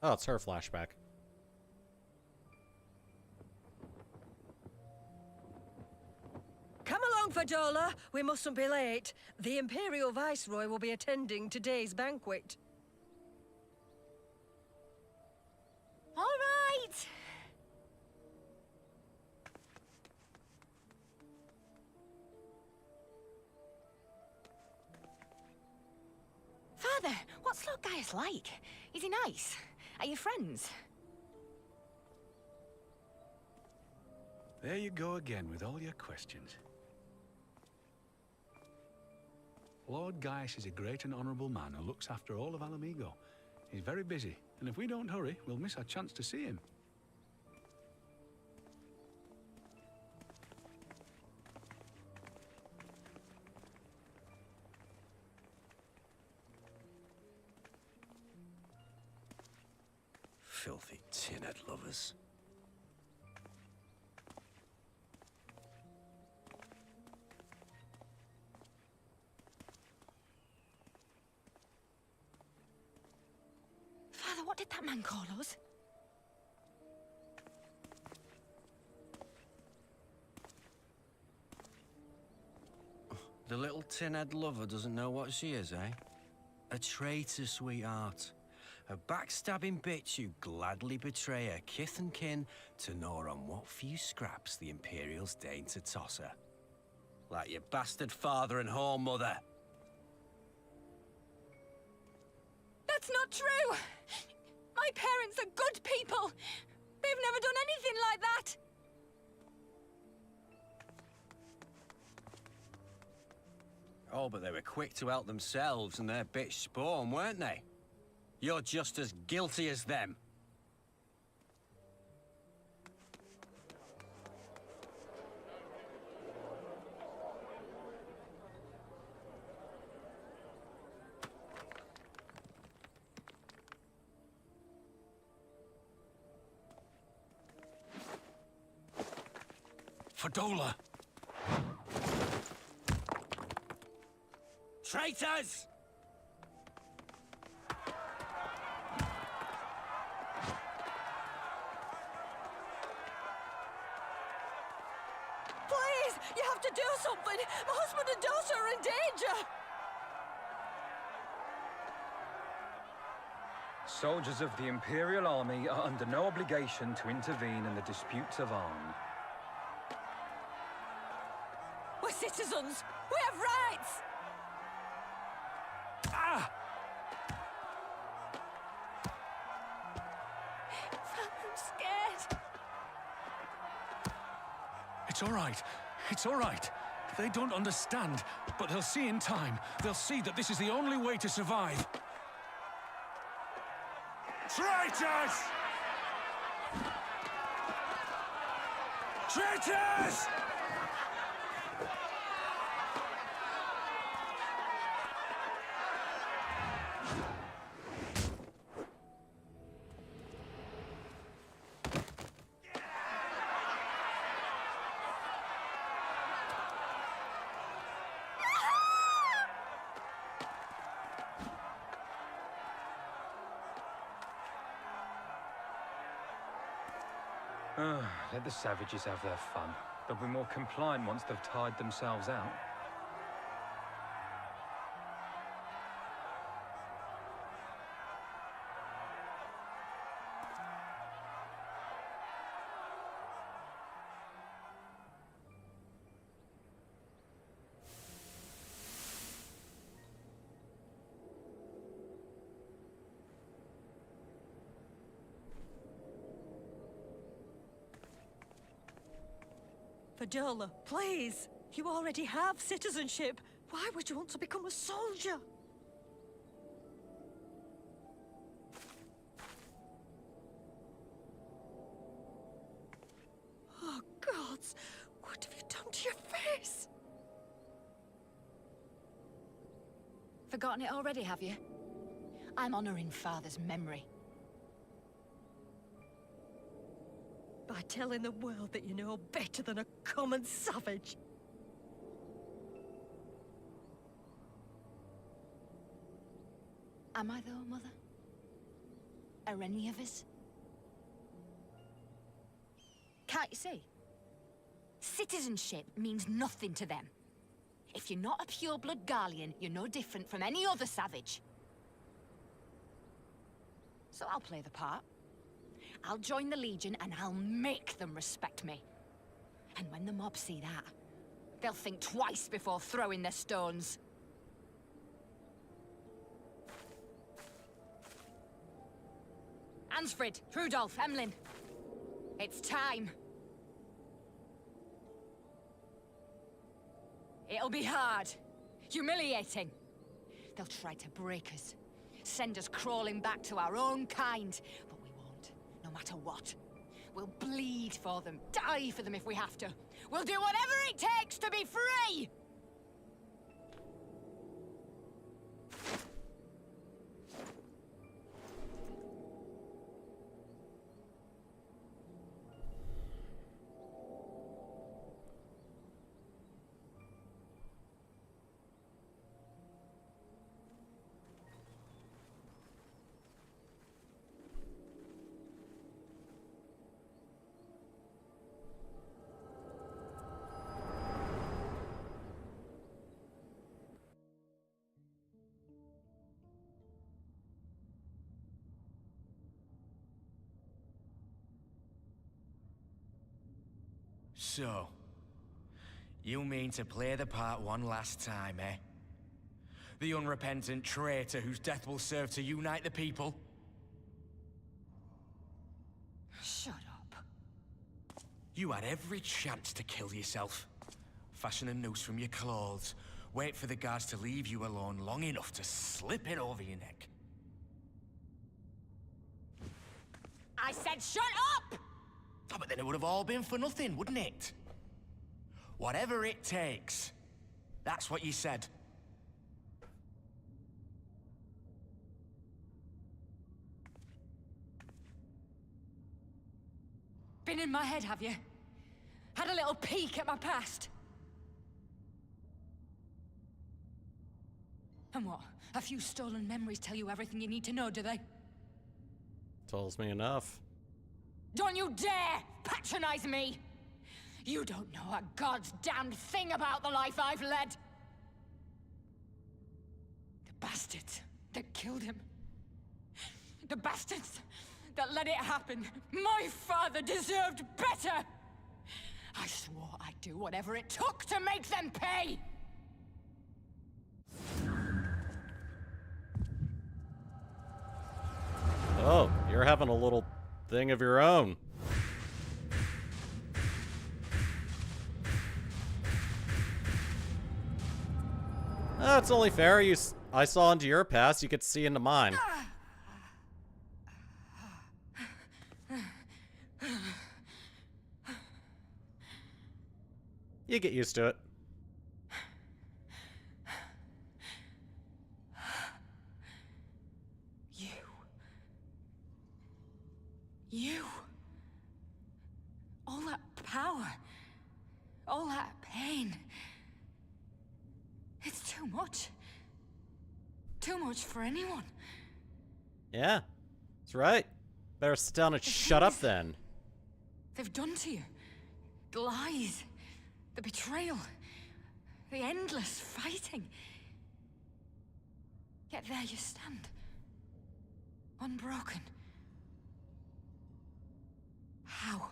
Oh, it's her flashback. Come along, Fordola. We mustn't be late. The Imperial Viceroy will be attending today's banquet. All right! Father, what's Lord Gaius like? Is he nice? Are you friends? There you go again with all your questions. Lord Gaius is a great and honourable man who looks after all of Ala Mhigo. He's very busy, and if we don't hurry, we'll miss our chance to see him. Filthy tin-head lovers. What did that man call us? The little tin-head lover doesn't know what she is, eh? A traitor, sweetheart. A backstabbing bitch who gladly betray her kith and kin to gnaw on what few scraps the Imperials deign to toss her. Like your bastard father and whore mother. That's not true! My parents are good people! They've never done anything like that! Oh, but they were quick to help themselves and their bitch spawn, weren't they? You're just as guilty as them. Fadola! Traitors! Please! You have to do something! My husband and daughter are in danger! Soldiers of the Imperial Army are under no obligation to intervene in the disputes of arms. We're citizens! We have rights! Ah! I'm scared. It's all right. It's all right. They don't understand, but they'll see in time. They'll see that this is the only way to survive. Traitors! Traitors! Let the savages have their fun. They'll be more compliant once they've tired themselves out. Fadola, please! You already have citizenship. Why would you want to become a soldier? Oh, gods! What have you done to your face? Forgotten it already, have you? I'm honoring Father's memory. By telling the world that you know better than a common savage. Am I though, Mother? Are any of us? Can't you see? Citizenship means nothing to them. If you're not a pure-blood Garlean, you're no different from any other savage. So I'll play the part. I'll join the Legion and I'll make them respect me. And when the mob see that, they'll think twice before throwing their stones. Ansfrid, Rudolph, Emlyn. It's time. It'll be hard. Humiliating. They'll try to break us. Send us crawling back to our own kind. But we won't, no matter what. We'll bleed for them, die for them if we have to. We'll do whatever it takes to be free! So, you mean to play the part one last time, eh? The unrepentant traitor whose death will serve to unite the people? Shut up. You had every chance to kill yourself. Fashion a noose from your clothes. Wait for the guards to leave you alone long enough to slip it over your neck. I said shut up! Oh, but then it would have all been for nothing, wouldn't it? Whatever it takes. That's what you said. Been in my head, have you? Had a little peek at my past? And what? A few stolen memories tell you everything you need to know, do they? Tells me enough. Don't you dare patronize me! You don't know a god's damned thing about the life I've led! The bastards that killed him. The bastards that let it happen. My father deserved better! I swore I'd do whatever it took to make them pay! Oh, you're having a little thing of your own. It's only fair. I saw into your past, you could see into mine. You get used to it. You. All that power. All that pain. It's too much. Too much for anyone. Yeah, that's right. Better sit down and shut up then. They've done to you. The lies. The betrayal. The endless fighting. Yet there you stand. Unbroken. How?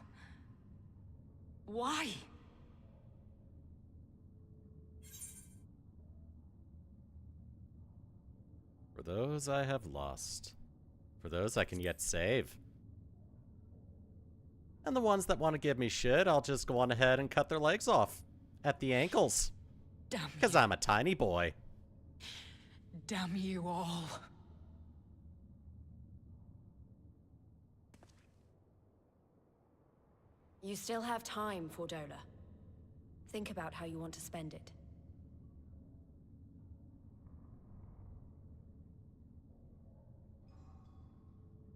Why? For those I have lost. For those I can yet save. And the ones that want to give me shit, I'll just go on ahead and cut their legs off. At the ankles. Damn. Because I'm a tiny boy. Damn you all. You still have time, Fordola. Think about how you want to spend it.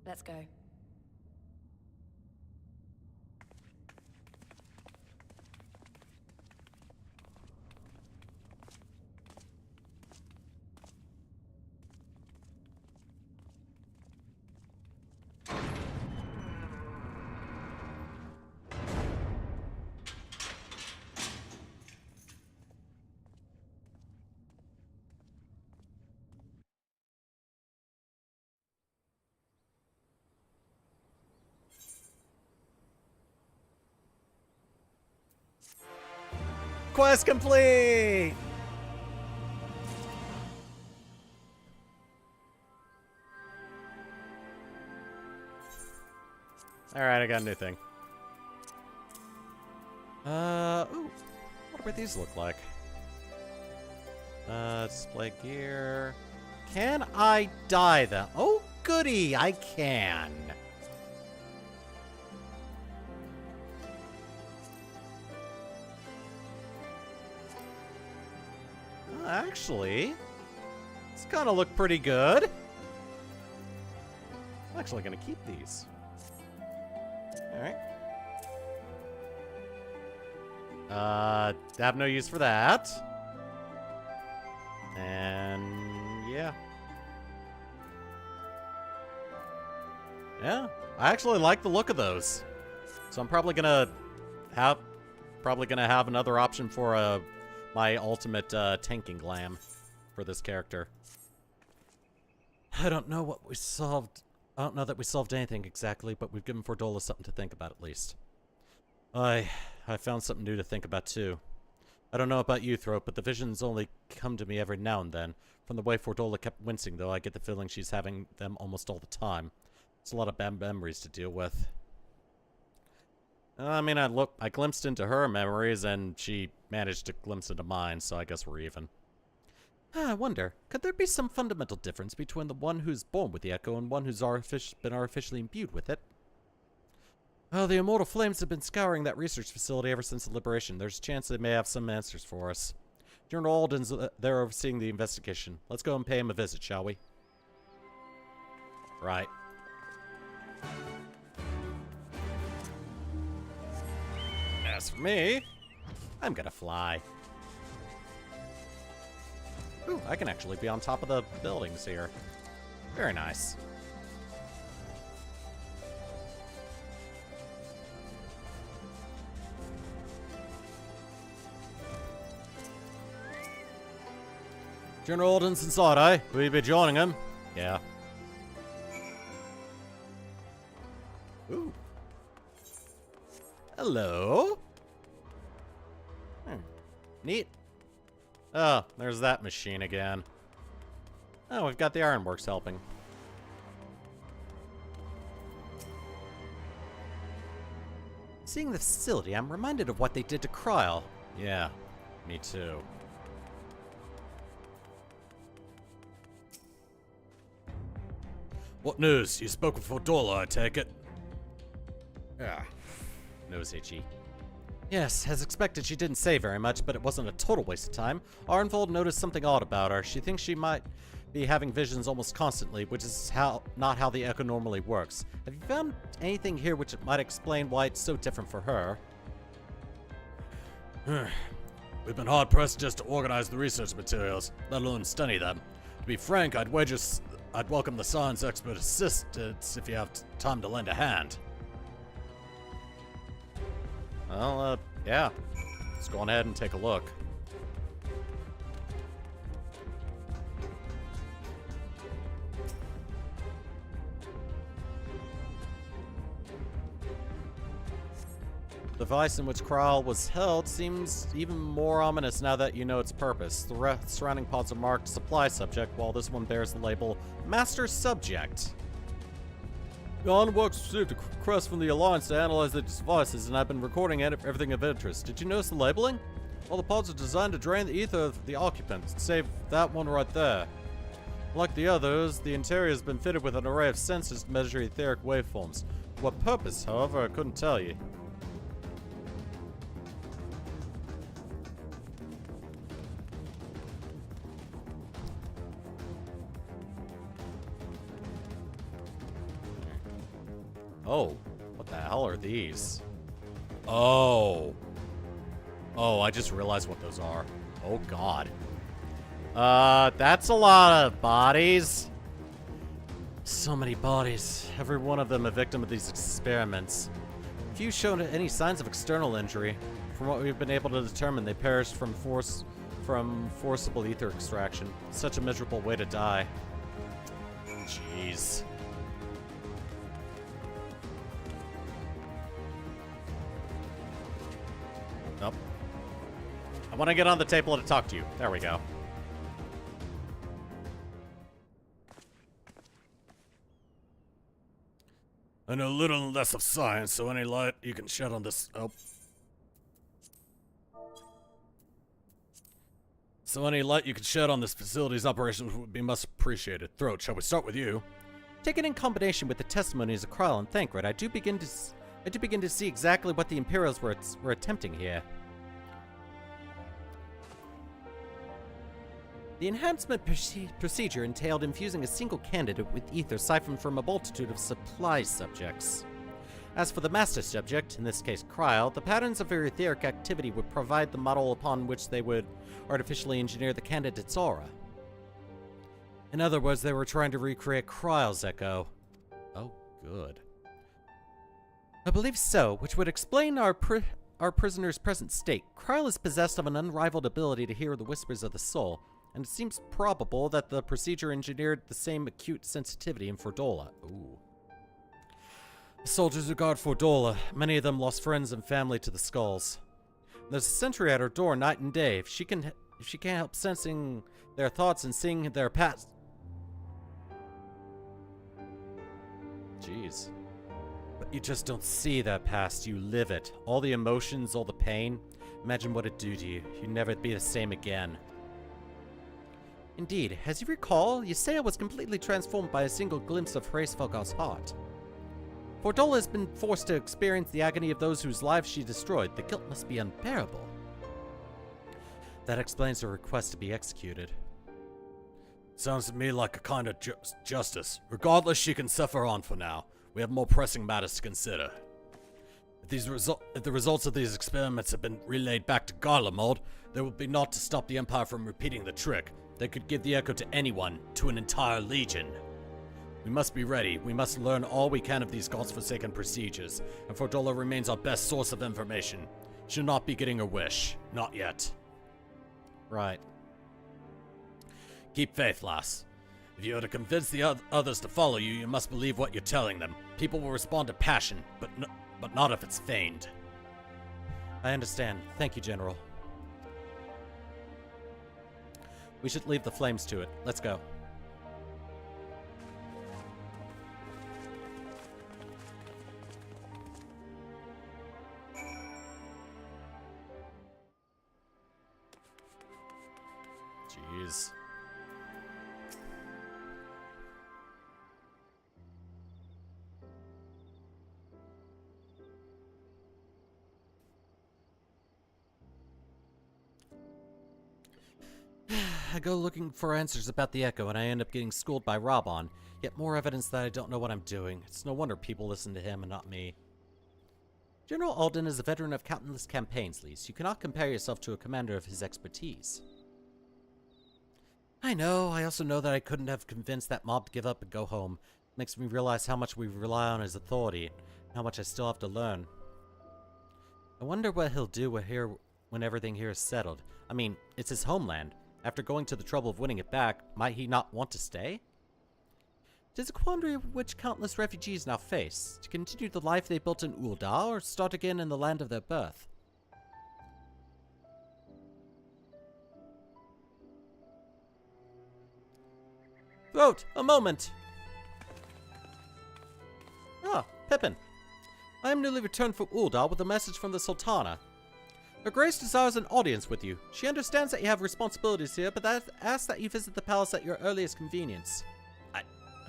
Let's go. Quest complete! Alright, I got a new thing. Ooh. What do these look like? Display gear. Can I dye them? Oh, goody, I can. Actually, it's gonna look pretty good. I'm actually gonna keep these. Alright. Have no use for that. And yeah. Yeah, I actually like the look of those. So I'm probably gonna have another option for my ultimate tanking glam for this character. I don't know what we solved. I don't know that we solved anything exactly, but we've given Fordola something to think about at least. I I found something new to think about too. I don't know about you, Throat, but the visions only come to me every now and then. From the way Fordola kept wincing, though, I get the feeling she's having them almost all the time. It's a lot of bad memories to deal with. I mean, I glimpsed into her memories, and she managed to glimpse into mine, so I guess we're even. I wonder, could there be some fundamental difference between the one who's born with the Echo and one who's been artificially imbued with it? Oh, the Immortal Flames have been scouring that research facility ever since the Liberation. There's a chance they may have some answers for us. General Alden's there overseeing the investigation. Let's go and pay him a visit, shall we? Right. As for me, I'm gonna fly. Ooh, I can actually be on top of the buildings here. Very nice. General Alden's inside, eh? Will you be joining him? Yeah. Ooh. Hello? Neat. Oh, there's that machine again. Oh, we've got the ironworks helping. Seeing the facility, I'm reminded of what they did to Kryl. Yeah, me too. What news? You spoke with Fordola, I take it? Yeah. Nose itchy. Yes, as expected, she didn't say very much, but it wasn't a total waste of time. Arnvold noticed something odd about her. She thinks she might be having visions almost constantly, which is not how the Echo normally works. Have you found anything here which might explain why it's so different for her? We've been hard-pressed just to organize the research materials, let alone study them. To be frank, I'd welcome the science expert assistance if you have time to lend a hand. Well, yeah. Let's go on ahead and take a look. The device in which Kryl was held seems even more ominous now that you know its purpose. The surrounding pods are marked Supply Subject, while this one bears the label Master Subject. The Onworks received a request from the Alliance to analyze the devices, and I've been recording everything of interest. Did you notice the labeling? Well, the pods are designed to drain the ether of the occupants, save that one right there. Like the others, the interior has been fitted with an array of sensors to measure etheric waveforms. For what purpose, however, I couldn't tell you. Oh, what the hell are these? Oh. Oh, I just realized what those are. Oh, God. That's a lot of bodies. So many bodies. Every one of them a victim of these experiments. Few shown any signs of external injury. From what we've been able to determine, they perished from forcible ether extraction. Such a miserable way to die. Jeez. Nope. I want to get on the table to talk to you. There we go. I know little less of science, so any light you can shed on this... Oh. So any light you can shed on this facility's operations would be much appreciated. Throat, shall we start with you? Taken in combination with the testimonies of Kryl and Thancred, I do begin to see exactly what the Imperials were attempting here. The enhancement procedure entailed infusing a single candidate with ether siphoned from a multitude of supply subjects. As for the master subject, in this case Kryl, the patterns of her etheric activity would provide the model upon which they would artificially engineer the candidate's aura. In other words, they were trying to recreate Kryl's echo. Oh, good. I believe so, which would explain our prisoner's present state. Kryl is possessed of an unrivaled ability to hear the whispers of the soul, and it seems probable that the procedure engineered the same acute sensitivity in Fordola. Ooh. The soldiers who guard Fordola, many of them lost friends and family to the skulls. There's a sentry at her door night and day. If she can't help sensing their thoughts and seeing their past. Jeez. But you just don't see that past, you live it. All the emotions, all the pain. Imagine what it'd do to you. You'd never be the same again. Indeed, as you recall, Ysea was completely transformed by a single glimpse of Hraesvelgar's heart. Fordola has been forced to experience the agony of those whose lives she destroyed. The guilt must be unbearable. That explains her request to be executed. Sounds to me like a kind of justice. Regardless, she can suffer on for now. We have more pressing matters to consider. If the results of these experiments have been relayed back to Garlemald, there will be naught to stop the Empire from repeating the trick. They could give the echo to anyone, to an entire legion. We must be ready. We must learn all we can of these God's-forsaken procedures, and Fordola remains our best source of information. She'll not be getting her wish. Not yet. Right. Keep faith, lass. If you are to convince the others to follow you, you must believe what you're telling them. People will respond to passion, but not if it's feigned. I understand. Thank you, General. We should leave the flames to it. Let's go. Jeez. I go looking for answers about the Echo, and I end up getting schooled by Rabon. Yet more evidence that I don't know what I'm doing. It's no wonder people listen to him and not me. General Alden is a veteran of countless campaigns, Lise. You cannot compare yourself to a commander of his expertise. I know. I also know that I couldn't have convinced that mob to give up and go home. It makes me realize how much we rely on his authority, and how much I still have to learn. I wonder what he'll do when everything here is settled. I mean, it's his homeland. After going to the trouble of winning it back, might he not want to stay? It is a quandary which countless refugees now face. To continue the life they built in Ul'dah, or start again in the land of their birth. Vote! A moment! Ah, Pippin. I am newly returned from Ul'dah with a message from the Sultana. Her Grace desires an audience with you. She understands that you have responsibilities here, but asks that you visit the palace at your earliest convenience.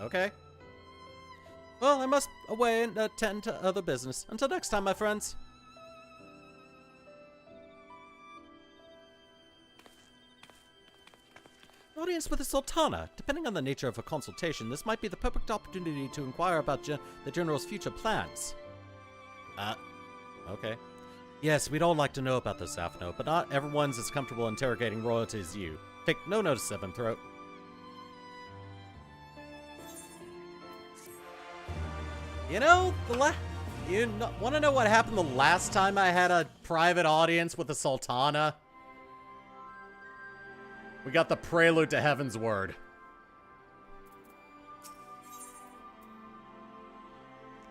Okay. Well, I must away and attend to other business. Until next time, my friends. An audience with the Sultana. Depending on the nature of a consultation, this might be the perfect opportunity to inquire about the General's future plans. Okay. Yes, we'd all like to know about this, Afno, but not everyone's as comfortable interrogating royalty as you. Take no notice, Seven Throat. You know, want to know what happened the last time I had a private audience with the Sultana? We got the prelude to Heaven's Word.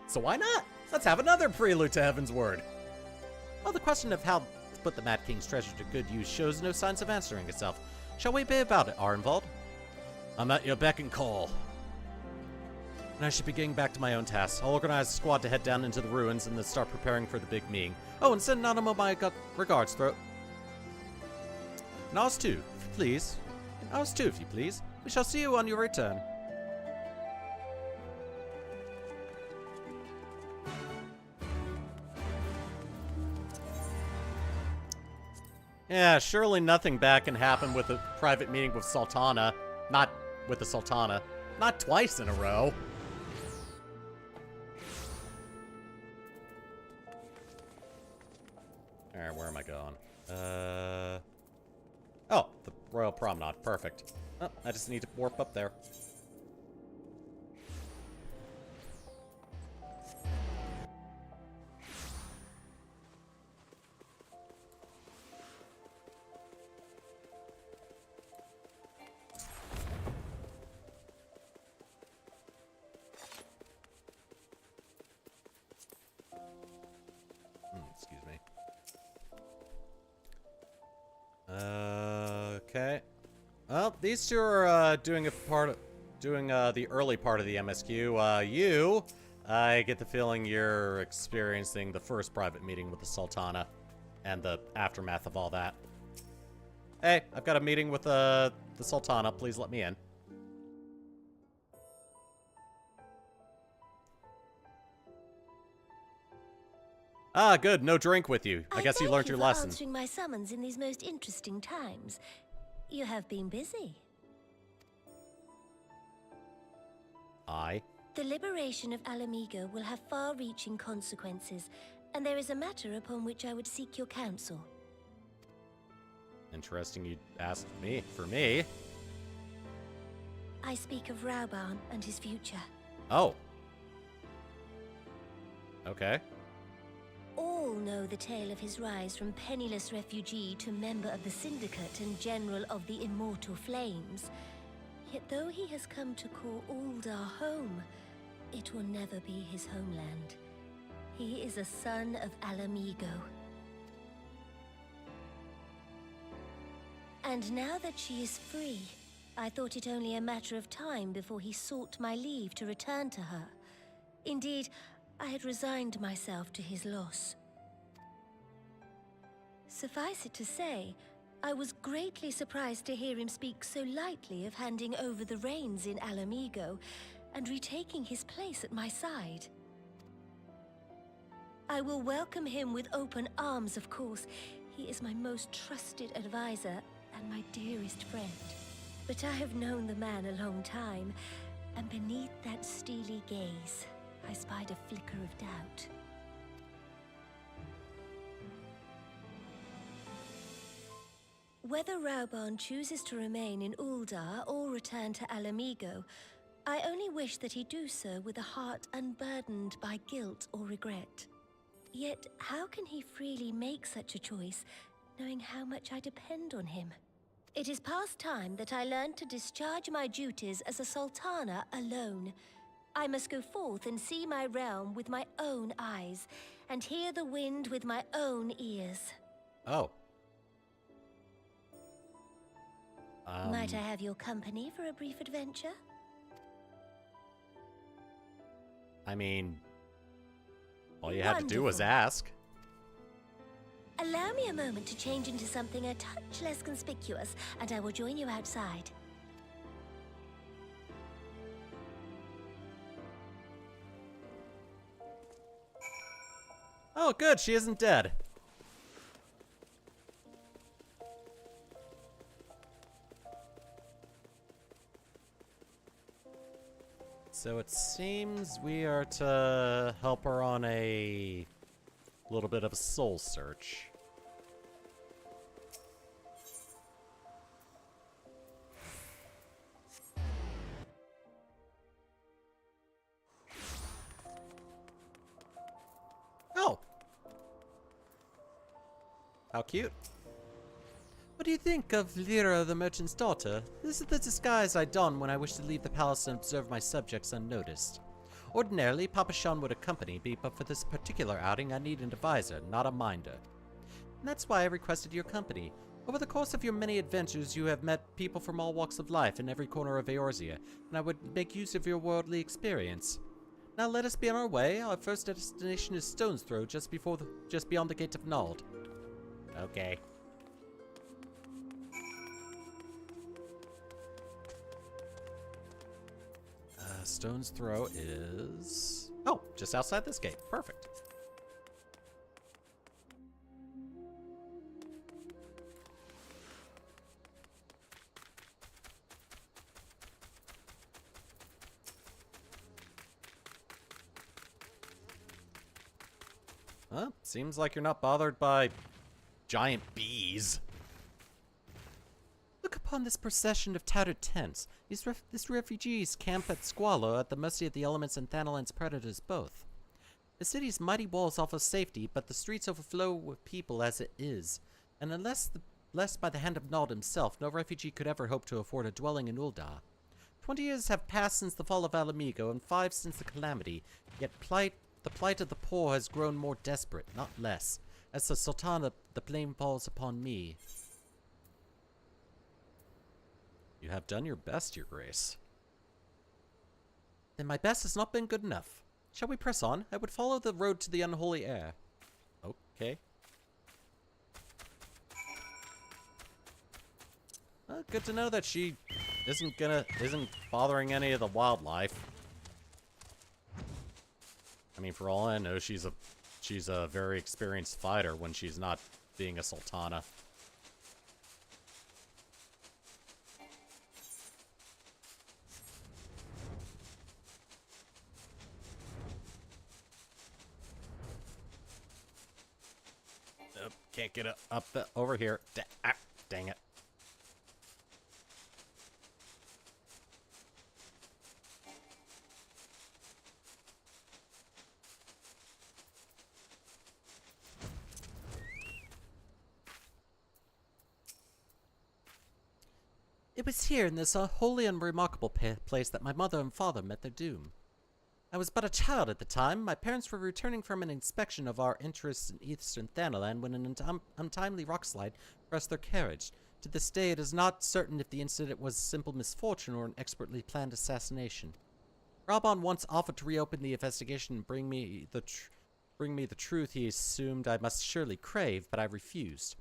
So why not? Let's have another prelude to Heaven's Word. Well, the question of how to put the Mad King's treasure to good use shows no signs of answering itself. Shall we be about it, Arenvald? I'm at your beck and call. And I should be getting back to my own tasks. I'll organize a squad to head down into the ruins and then start preparing for the big meeting. Oh, and send Nanamo my regards, Throat. And ours too, if you please. And ours too, if you please. We shall see you on your return. Yeah, surely nothing bad can happen with a private meeting with Sultana. Not with the Sultana. Not twice in a row. Alright, where am I going? Oh, the Royal Promenade. Perfect. Oh, I just need to warp up there. these two are doing the early part of the MSQ. I get the feeling you're experiencing the first private meeting with the Sultana and the aftermath of all that. Hey, I've got a meeting with the Sultana. Please let me in. Ah, good. No drink with you. I guess you learned your lesson. Thank you for answering my summons in these most interesting times. You have been busy. The liberation of Ala Mhigo will have far-reaching consequences, and there is a matter upon which I would seek your counsel. Interesting you asked me. For me? I speak of Rauban and his future. Oh. Okay. All know the tale of his rise from penniless refugee to member of the Syndicate and General of the Immortal Flames. Yet though he has come to call Ul'dah home, it will never be his homeland. He is a son of Ala Mhigo. And now that she is free, I thought it only a matter of time before he sought my leave to return to her. Indeed, I had resigned myself to his loss. Suffice it to say, I was greatly surprised to hear him speak so lightly of handing over the reins in Ala Mhigo and retaking his place at my side. I will welcome him with open arms, of course. He is my most trusted advisor and my dearest friend. But I have known the man a long time, and beneath that steely gaze, I spied a flicker of doubt. Whether Rauban chooses to remain in Ul'dah or return to Ala Mhigo, I only wish that he do so with a heart unburdened by guilt or regret. Yet, how can he freely make such a choice, knowing how much I depend on him? It is past time that I learned to discharge my duties as a Sultana alone. I must go forth and see my realm with my own eyes, and hear the wind with my own ears. Oh. Might I have your company for a brief adventure? I mean, all you had to do was ask. Allow me a moment to change into something a touch less conspicuous, and I will join you outside. Oh, good. She isn't dead. So it seems we are to help her on a little bit of a soul search. Oh! How cute. What do you think of Lyra the Merchant's Daughter? This is the disguise I don when I wish to leave the palace and observe my subjects unnoticed. Ordinarily, Papa Shan would accompany me, but for this particular outing I need an advisor, not a minder. And that's why I requested your company. Over the course of your many adventures, you have met people from all walks of life in every corner of Eorzea, and I would make use of your worldly experience. Now let us be on our way. Our first destination is Stone's Throw, just beyond the Gate of Nald. Okay. Stone's Throw is... Oh, just outside this gate. Perfect. Huh? Seems like you're not bothered by giant bees. Look upon this procession of tattered tents. These refugees camp at squalor at the mercy of the elements and Thanalan's predators both. The city's mighty walls offer safety, but the streets overflow with people as it is. And unless blessed by the hand of Nald himself, no refugee could ever hope to afford a dwelling in Ul'dah. 20 years have passed since the fall of Ala Mhigo, and 5 since the calamity, yet the plight of the poor has grown more desperate, not less. As the Sultana, the blame falls upon me. You have done your best, Your Grace. Then my best has not been good enough. Shall we press on? I would follow the road to the unholy air. Okay. Well, good to know that she isn't bothering any of the wildlife. I mean, for all I know, she's a very experienced fighter when she's not being a sultana. Nope, can't get over here. Dang it. It was here in this holy and remarkable place that my mother and father met their doom. I was but a child at the time. My parents were returning from an inspection of our interests in eastern Thanalan when an untimely rockslide crushed their carriage. To this day, it is not certain if the incident was simple misfortune or an expertly planned assassination. Rabon once offered to reopen the investigation and bring me the truth he assumed I must surely crave, but I refused.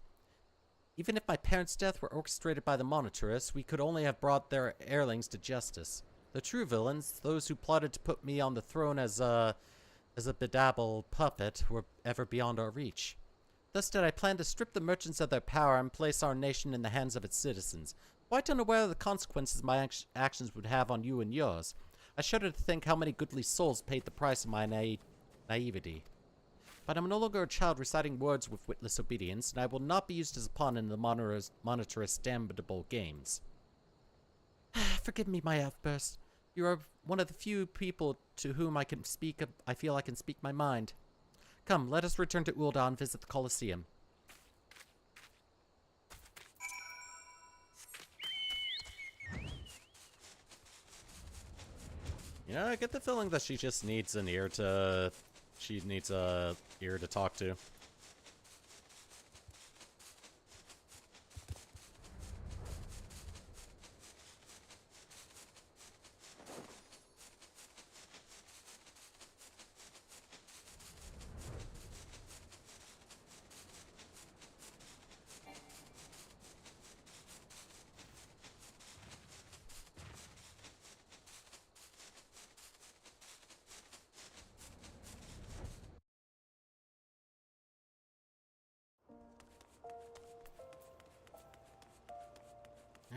Even if my parents' death were orchestrated by the Monitorists, we could only have brought their heirs to justice. The true villains, those who plotted to put me on the throne as a bedabble puppet, were ever beyond our reach. Thus did I plan to strip the merchants of their power and place our nation in the hands of its citizens. Quite unaware of the consequences my actions would have on you and yours, I shudder to think how many goodly souls paid the price of my naivety. But I'm no longer a child reciting words with witless obedience, and I will not be used as a pawn in the Monitorist damnable games. Forgive me my outburst. You are one of the few people to whom I feel I can speak my mind. Come, let us return to Ul'dah and visit the Colosseum. You know, I get the feeling that she just needs an ear to... She needs a ear to talk to.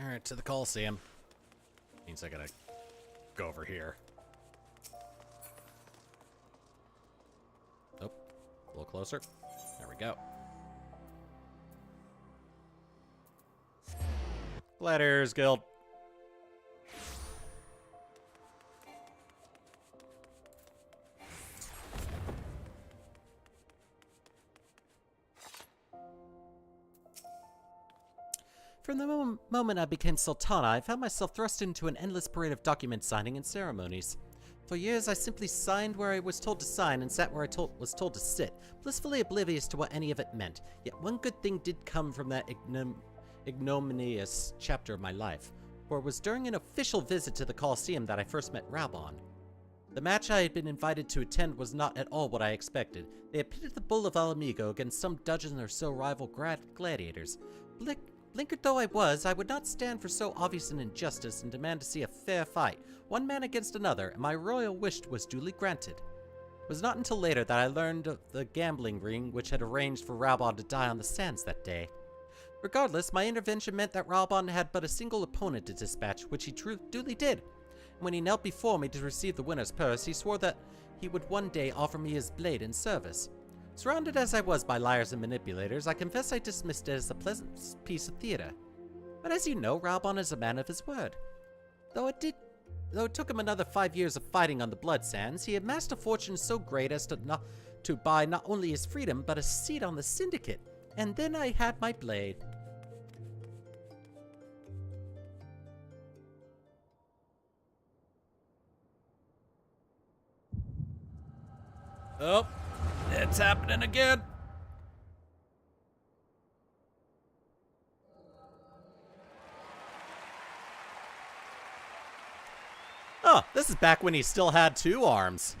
Alright, to the Colosseum. Means I gotta go over here. Oh, a little closer. There we go. Gladiators Guild. From the moment I became Sultana, I found myself thrust into an endless parade of document signing and ceremonies. For years, I simply signed where I was told to sign and sat where I was told to sit, blissfully oblivious to what any of it meant. Yet one good thing did come from that ignominious chapter of my life, for it was during an official visit to the Colosseum that I first met Rabon. The match I had been invited to attend was not at all what I expected. They had pitted the bull of Ala Mhigo against some dozen or so rival gladiators. Blinkered though I was, I would not stand for so obvious an injustice and demand to see a fair fight, one man against another, and my royal wish was duly granted. It was not until later that I learned of the gambling ring which had arranged for Rabon to die on the sands that day. Regardless, my intervention meant that Rabon had but a single opponent to dispatch, which he duly did. And when he knelt before me to receive the winner's purse, he swore that he would one day offer me his blade in service. Surrounded as I was by liars and manipulators, I confess I dismissed it as a pleasant piece of theater. But as you know, Rabon is a man of his word. Though it took him another 5 years of fighting on the blood sands, he amassed a fortune so great as to buy not only his freedom, but a seat on the syndicate. And then I had my blade. Oh. It's happening again. Huh, this is back when he still had 2 arms.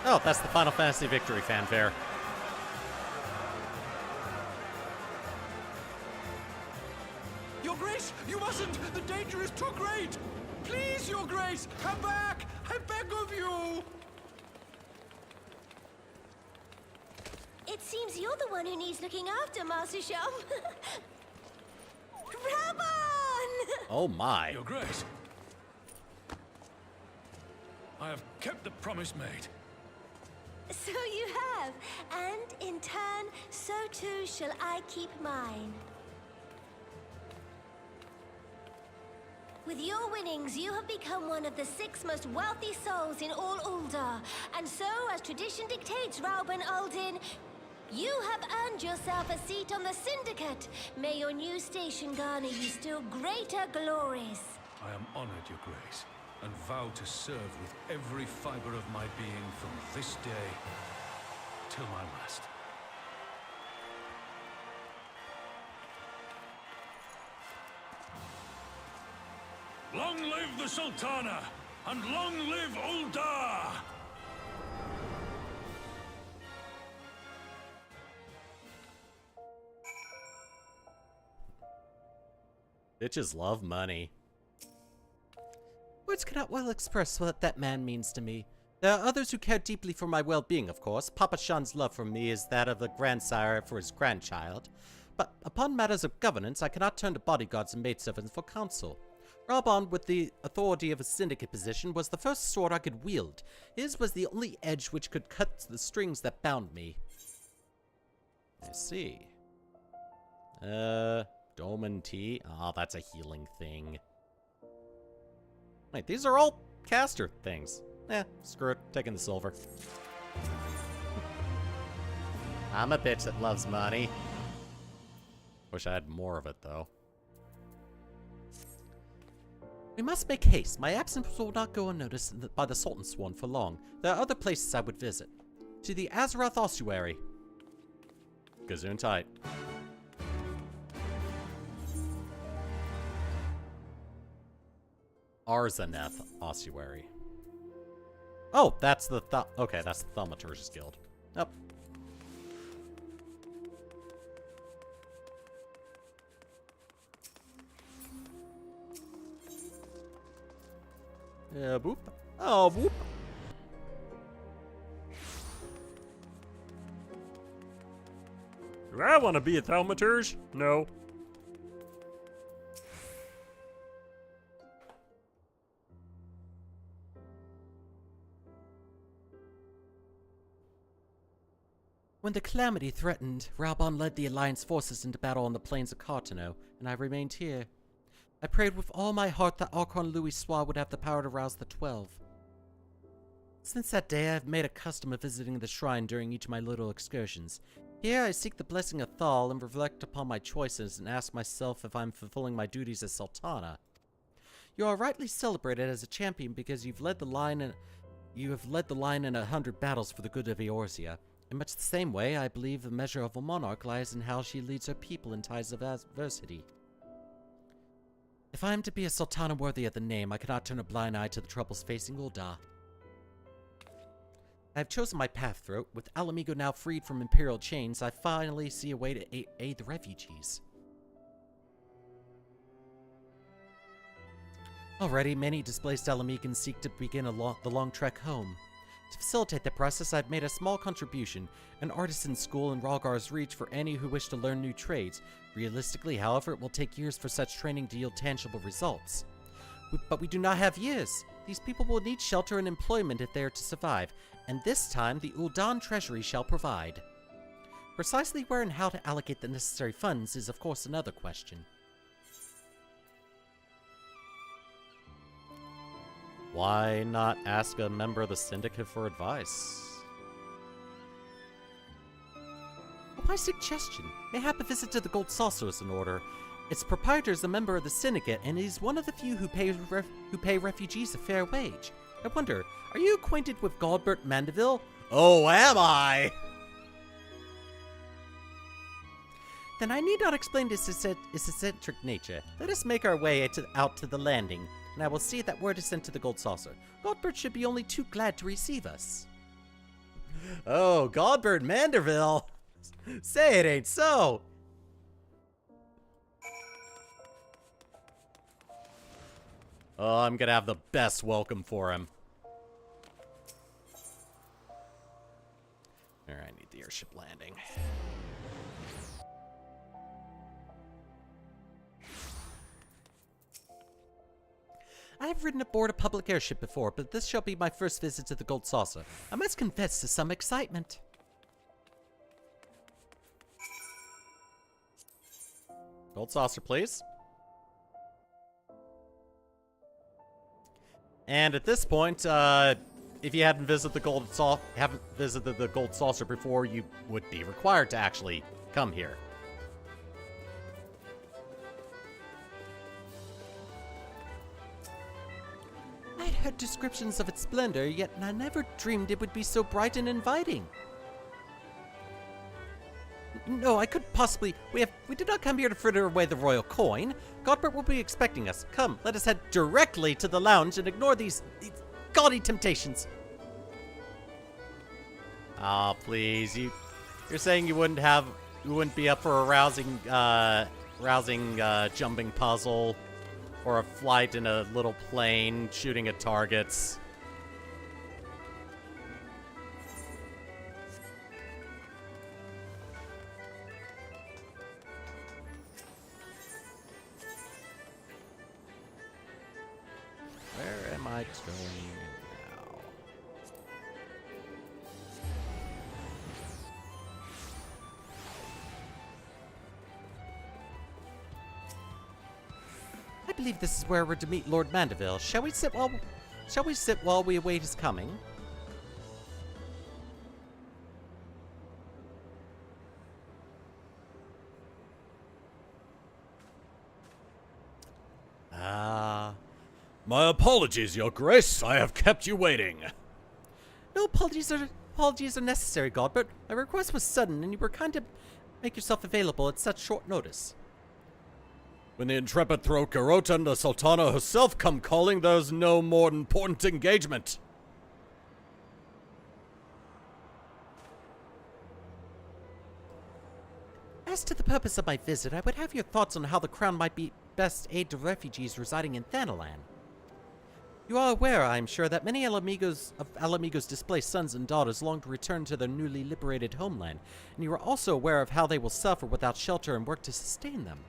Oh, that's the Final Fantasy Victory fanfare. Your Grace, you mustn't! The danger is too great! Please, Your Grace, come back! I beg of you! It seems you're the one who needs looking after, Master Sham. Rabon! Oh my. Your Grace, I have kept the promise made. So you have, and in turn, so too shall I keep mine. With your winnings, you have become one of the 6 most wealthy souls in all Ul'dah, and so, as tradition dictates, Rauben Aldin, you have earned yourself a seat on the Syndicate. May your new station garner you still greater glories. I am honored, Your Grace, and vow to serve with every fiber of my being from this day till my last. Long live the Sultana, and long live Ul'dah! Bitches love money. Words cannot well express what that man means to me. There are others who care deeply for my well-being, of course. Papa Shan's love for me is that of the grandsire for his grandchild. But upon matters of governance, I cannot turn to bodyguards and maidservants for counsel. Rabon, with the authority of a syndicate position, was the first sword I could wield. His was the only edge which could cut the strings that bound me. I see. Dolmen tea? Oh, that's a healing thing. Wait, these are all caster things. Eh, screw it. Taking the silver. I'm a bitch that loves money. Wish I had more of it, though. We must make haste. My absence will not go unnoticed by the Sultan Sworn for long. There are other places I would visit. To the Azeroth Ossuary. Gazoon tight. Arzaneth Ossuary. Oh, that's the okay, that's the Thaumaturge's Guild. Yep. Yeah, boop. Oh, boop. Do I want to be a thaumaturge? No. When the calamity threatened, Rabon led the Alliance forces into battle on the plains of Cartano, and I remained here. I prayed with all my heart that Archon Louis Soir would have the power to rouse the 12. Since that day, I have made a custom of visiting the shrine during each of my little excursions. Here, I seek the blessing of Thal and reflect upon my choices and ask myself if I'm fulfilling my duties as Sultana. You are rightly celebrated as a champion because you have led the line in 100 battles for the good of Eorzea. In much the same way, I believe the measure of a monarch lies in how she leads her people in times of adversity. If I am to be a Sultana worthy of the name, I cannot turn a blind eye to the troubles facing Ul'dah. I have chosen my path through. With Ala Mhigo now freed from Imperial chains, I finally see a way to aid the refugees. Already, many displaced Ala Mhigans seek to begin the long trek home. To facilitate the process, I've made a small contribution, an artisan school in Rhalgar's Reach for any who wish to learn new trades. Realistically, however, it will take years for such training to yield tangible results. But we do not have years. These people will need shelter and employment if they are to survive, and this time the Ul'dan Treasury shall provide. Precisely where and how to allocate the necessary funds is of course another question. Why not ask a member of the Syndicate for advice? A wise suggestion. Mayhap a visit to the Gold Saucer is in order. Its proprietor is a member of the Syndicate, and he's one of the few who pay refugees a fair wage. I wonder, are you acquainted with Godbert Mandeville? Oh, am I? Then I need not explain its eccentric nature. Let us make our way out to the landing, and I will see that word is sent to the Gold Saucer. Godbert should be only too glad to receive us. Oh, Godbert Mandeville! Say it ain't so! Oh, I'm gonna have the best welcome for him. Alright, I need the airship landing. I have ridden aboard a public airship before, but this shall be my first visit to the Gold Saucer. I must confess to some excitement. Gold Saucer, please. And at this point, if you haven't visited the Gold Saucer before, you would be required to actually come here. I had heard descriptions of its splendor, yet I never dreamed it would be so bright and inviting. No, I could possibly. We did not come here to fritter away the royal coin. Godbert will be expecting us. Come, let us head directly to the lounge and ignore these gaudy temptations. Ah, please, you're saying you wouldn't be up for a rousing jumping puzzle, or a flight in a little plane shooting at targets. Where am I going now? I believe this is where we're to meet Lord Mandeville. Shall we sit while we await his coming? My apologies, Your Grace. I have kept you waiting. No apologies are necessary, Godbert. My request was sudden, and you were kind to make yourself available at such short notice. When the intrepid Thro Garota and the Sultana herself come calling, there's no more important engagement. As to the purpose of my visit, I would have your thoughts on how the Crown might best aid the refugees residing in Thanalan. You are aware, I am sure, that many Ala Mhigo's displaced sons and daughters long to return to their newly liberated homeland, and you are also aware of how they will suffer without shelter and work to sustain them.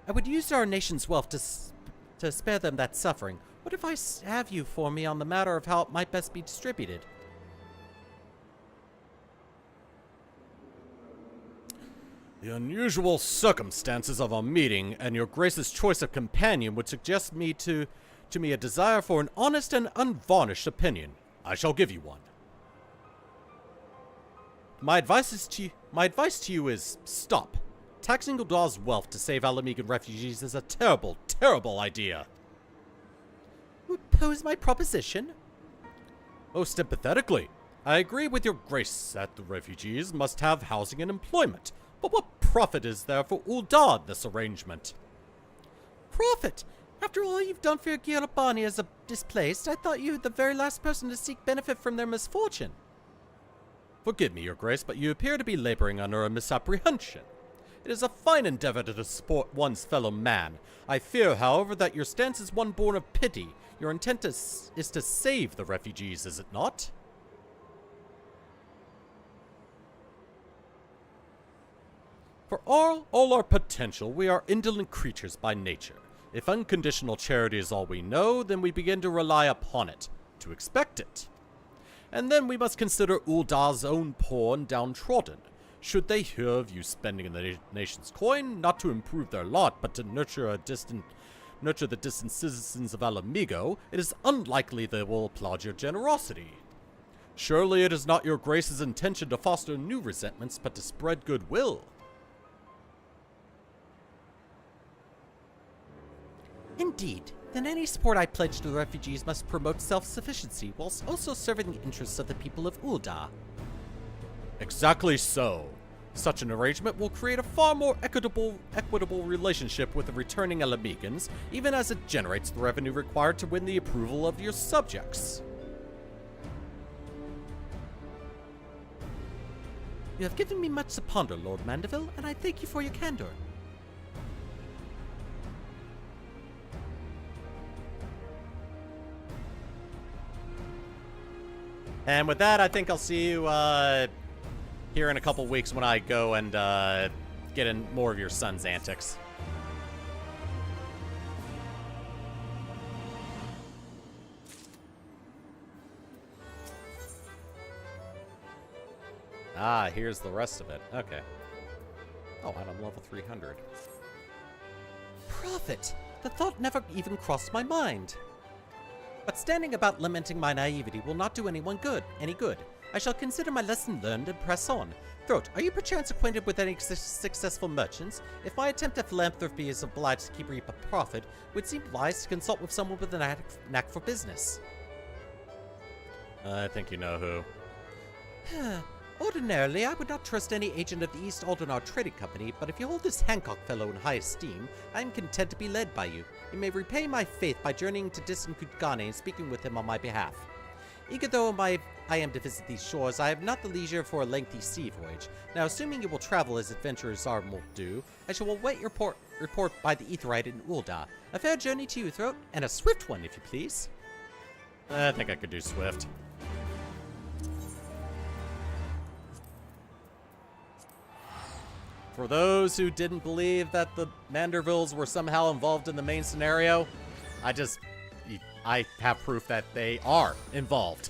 I would use our nation's wealth to spare them that suffering. What advice have you for me on the matter of how it might best be distributed? The unusual circumstances of our meeting and Your Grace's choice of companion would suggest to me a desire for an honest and unvarnished opinion. I shall give you one. My advice to you is stop. Taxing Ul'dan's wealth to save Ala Mhigo refugees is a terrible, terrible idea. Oppose my proposition? Most sympathetically, I agree with Your Grace that the refugees must have housing and employment. But what profit is there for Ul'dan this arrangement? Profit? After all you've done for your Girabani as a displaced, I thought you were the very last person to seek benefit from their misfortune. Forgive me, Your Grace, but you appear to be laboring under a misapprehension. It is a fine endeavor to support one's fellow man. I fear, however, that your stance is one born of pity. Your intent is to save the refugees, is it not? For all our potential, we are indolent creatures by nature. If unconditional charity is all we know, then we begin to rely upon it, to expect it. And then we must consider Ul'dah's own poor and downtrodden. Should they hear of you spending the nation's coin, not to improve their lot, but to nurture the distant citizens of Ala Mhigo, it is unlikely they will applaud your generosity. Surely it is not your grace's intention to foster new resentments, but to spread goodwill. Indeed. Then any support I pledge to the refugees must promote self-sufficiency, whilst also serving the interests of the people of Ul'dah. Exactly so. Such an arrangement will create a far more equitable relationship with the returning Ala Mhigans, even as it generates the revenue required to win the approval of your subjects. You have given me much to ponder, Lord Mandeville, and I thank you for your candor. And with that, I think I'll see you here in a couple weeks when I go and get in more of your son's antics. Ah, here's the rest of it. Okay. Oh, and I'm level 300. Prophet! The thought never even crossed my mind. But standing about lamenting my naivety will not do anyone any good. I shall consider my lesson learned and press on. Throat, are you perchance acquainted with any successful merchants? If my attempt at philanthropy is obliged to keep reap a profit, it would seem wise to consult with someone with a knack for business. I think you know who. Ordinarily, I would not trust any agent of the East Aldernar Trading Company, but if you hold this Hancock fellow in high esteem, I am content to be led by you. You may repay my faith by journeying to distant Kutgane and speaking with him on my behalf. Eager though I am to visit these shores, I have not the leisure for a lengthy sea voyage. Now, assuming you will travel as adventurers are wont do, I shall await your report by the Aetheryte in Ul'dah. A fair journey to you, Throat, and a swift one, if you please. I think I could do swift. For those who didn't believe that the Mandervilles were somehow involved in the main scenario, I have proof that they are involved.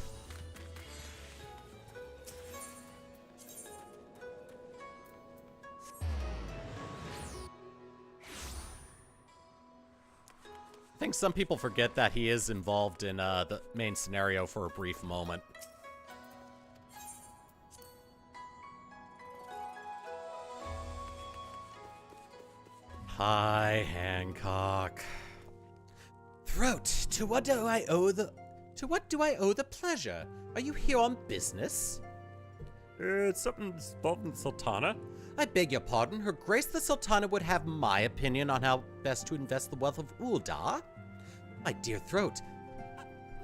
I think some people forget that he is involved in the main scenario for a brief moment. Hi, Hancock. Throat, to what do I owe the pleasure? Are you here on business? It's something involving Sultana. I beg your pardon. Her Grace the Sultana would have my opinion on how best to invest the wealth of Ul'dah. My dear Throat,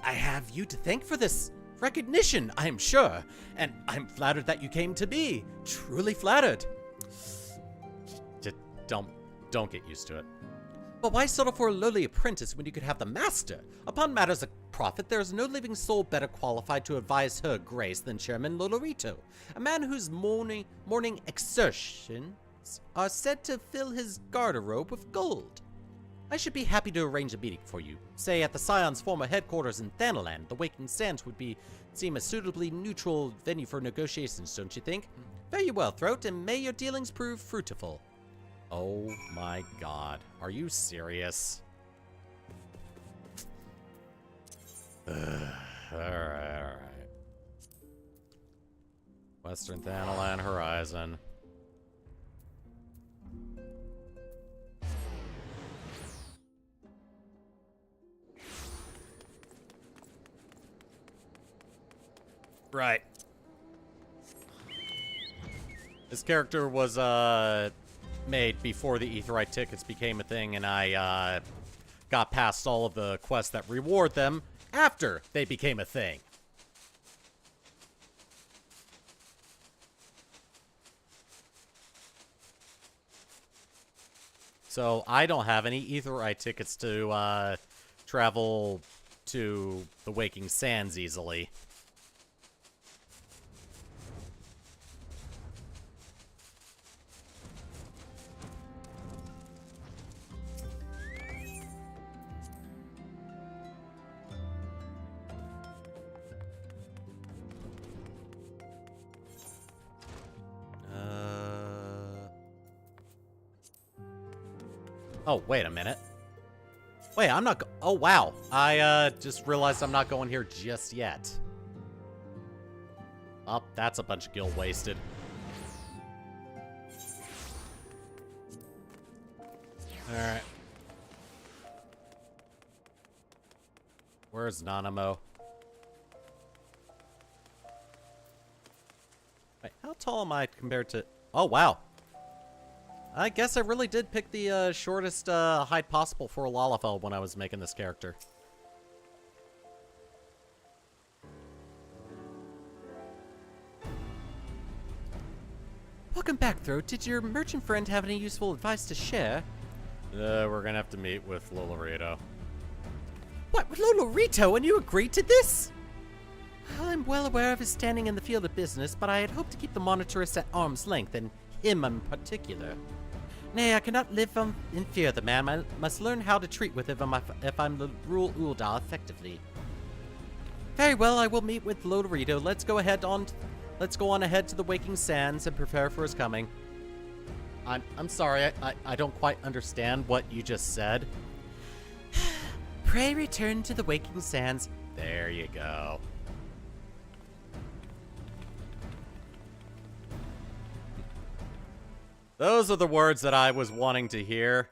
I have you to thank for this recognition, I am sure, and I'm flattered that you came to me. Truly flattered. Just don't get used to it. But why settle for a lowly apprentice when you could have the master? Upon matters of profit, there is no living soul better qualified to advise her Grace than Chairman Lolorito, a man whose morning exertions are said to fill his garderobe with gold. I should be happy to arrange a meeting for you. Say at the Scion's former headquarters in Thanalan. The Waking Sands would seem a suitably neutral venue for negotiations, don't you think? Very well, Throat, and may your dealings prove fruitful. Oh my god. Are you serious? Alright. Western Thanalan Horizon. Right. This character was, made before the Aetheryte tickets became a thing, and I got past all of the quests that reward them after they became a thing. So I don't have any Aetheryte tickets to travel to the Waking Sands easily. Oh, wait a minute. Wait, I'm not oh, wow. I, just realized I'm not going here just yet. Oh, that's a bunch of gil wasted. Alright. Where's Nanamo? Wait, how tall am I compared to... Oh, wow. I guess I really did pick the shortest height possible for a Lalafell when I was making this character. Welcome back, Throat. Did your merchant friend have any useful advice to share? We're gonna have to meet with Lolorito. What, with Lolorito, and you agreed to this? I'm well aware of his standing in the field of business, but I had hoped to keep the monitorist at arm's length, and him in particular. Nay, I cannot live in fear of the man. I must learn how to treat with him if I'm to rule Ul'dah effectively. Very well, I will meet with Lolorito. Let's go on ahead to the Waking Sands and prepare for his coming. I'm sorry, I don't quite understand what you just said. Pray return to the Waking Sands. There you go. Those are the words that I was wanting to hear.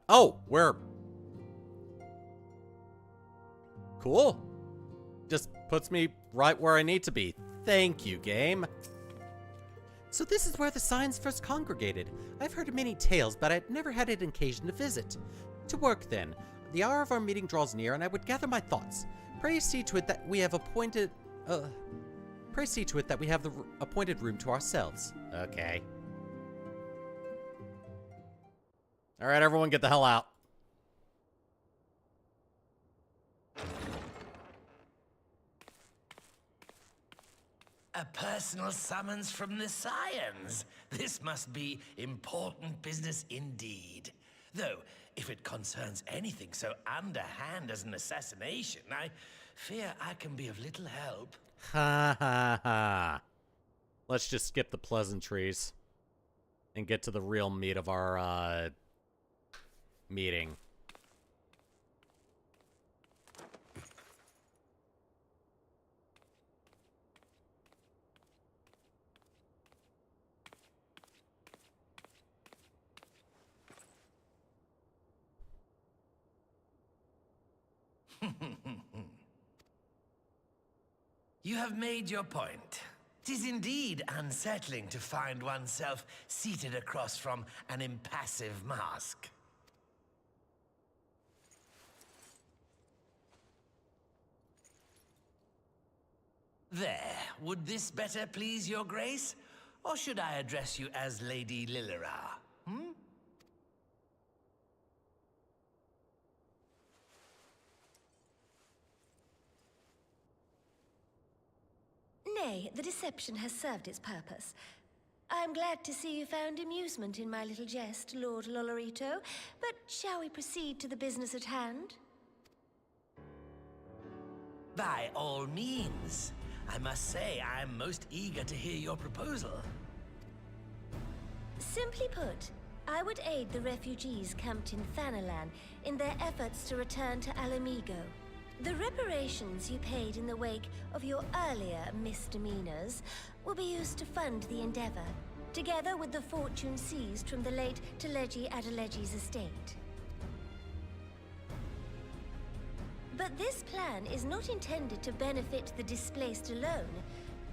Oh, we're... Cool. Just puts me right where I need to be. Thank you, game. So this is where the Signs first congregated. I've heard many tales, but I'd never had an occasion to visit. To work, then. The hour of our meeting draws near, and I would gather my thoughts. Pray see to it that we have appointed... Pray see to it that we have the appointed room to ourselves. Okay. Alright, everyone get the hell out. A personal summons from the Scions. This must be important business indeed. Though, if it concerns anything so underhand as an assassination, I fear I can be of little help. Ha ha ha. Let's just skip the pleasantries and get to the real meat of our, meeting. You have made your point. 'Tis indeed unsettling to find oneself seated across from an impassive mask. There, would this better please your grace? Or should I address you as Lady Lilira? Nay, the deception has served its purpose. I'm glad to see you found amusement in my little jest, Lord Lolorito, but shall we proceed to the business at hand? By all means. I must say, I'm most eager to hear your proposal. Simply put, I would aid the refugees camped in Thanalan in their efforts to return to Ala Mhigo. The reparations you paid in the wake of your earlier misdemeanors will be used to fund the endeavor, together with the fortune seized from the late Teleji Adeleji's estate. But this plan is not intended to benefit the displaced alone.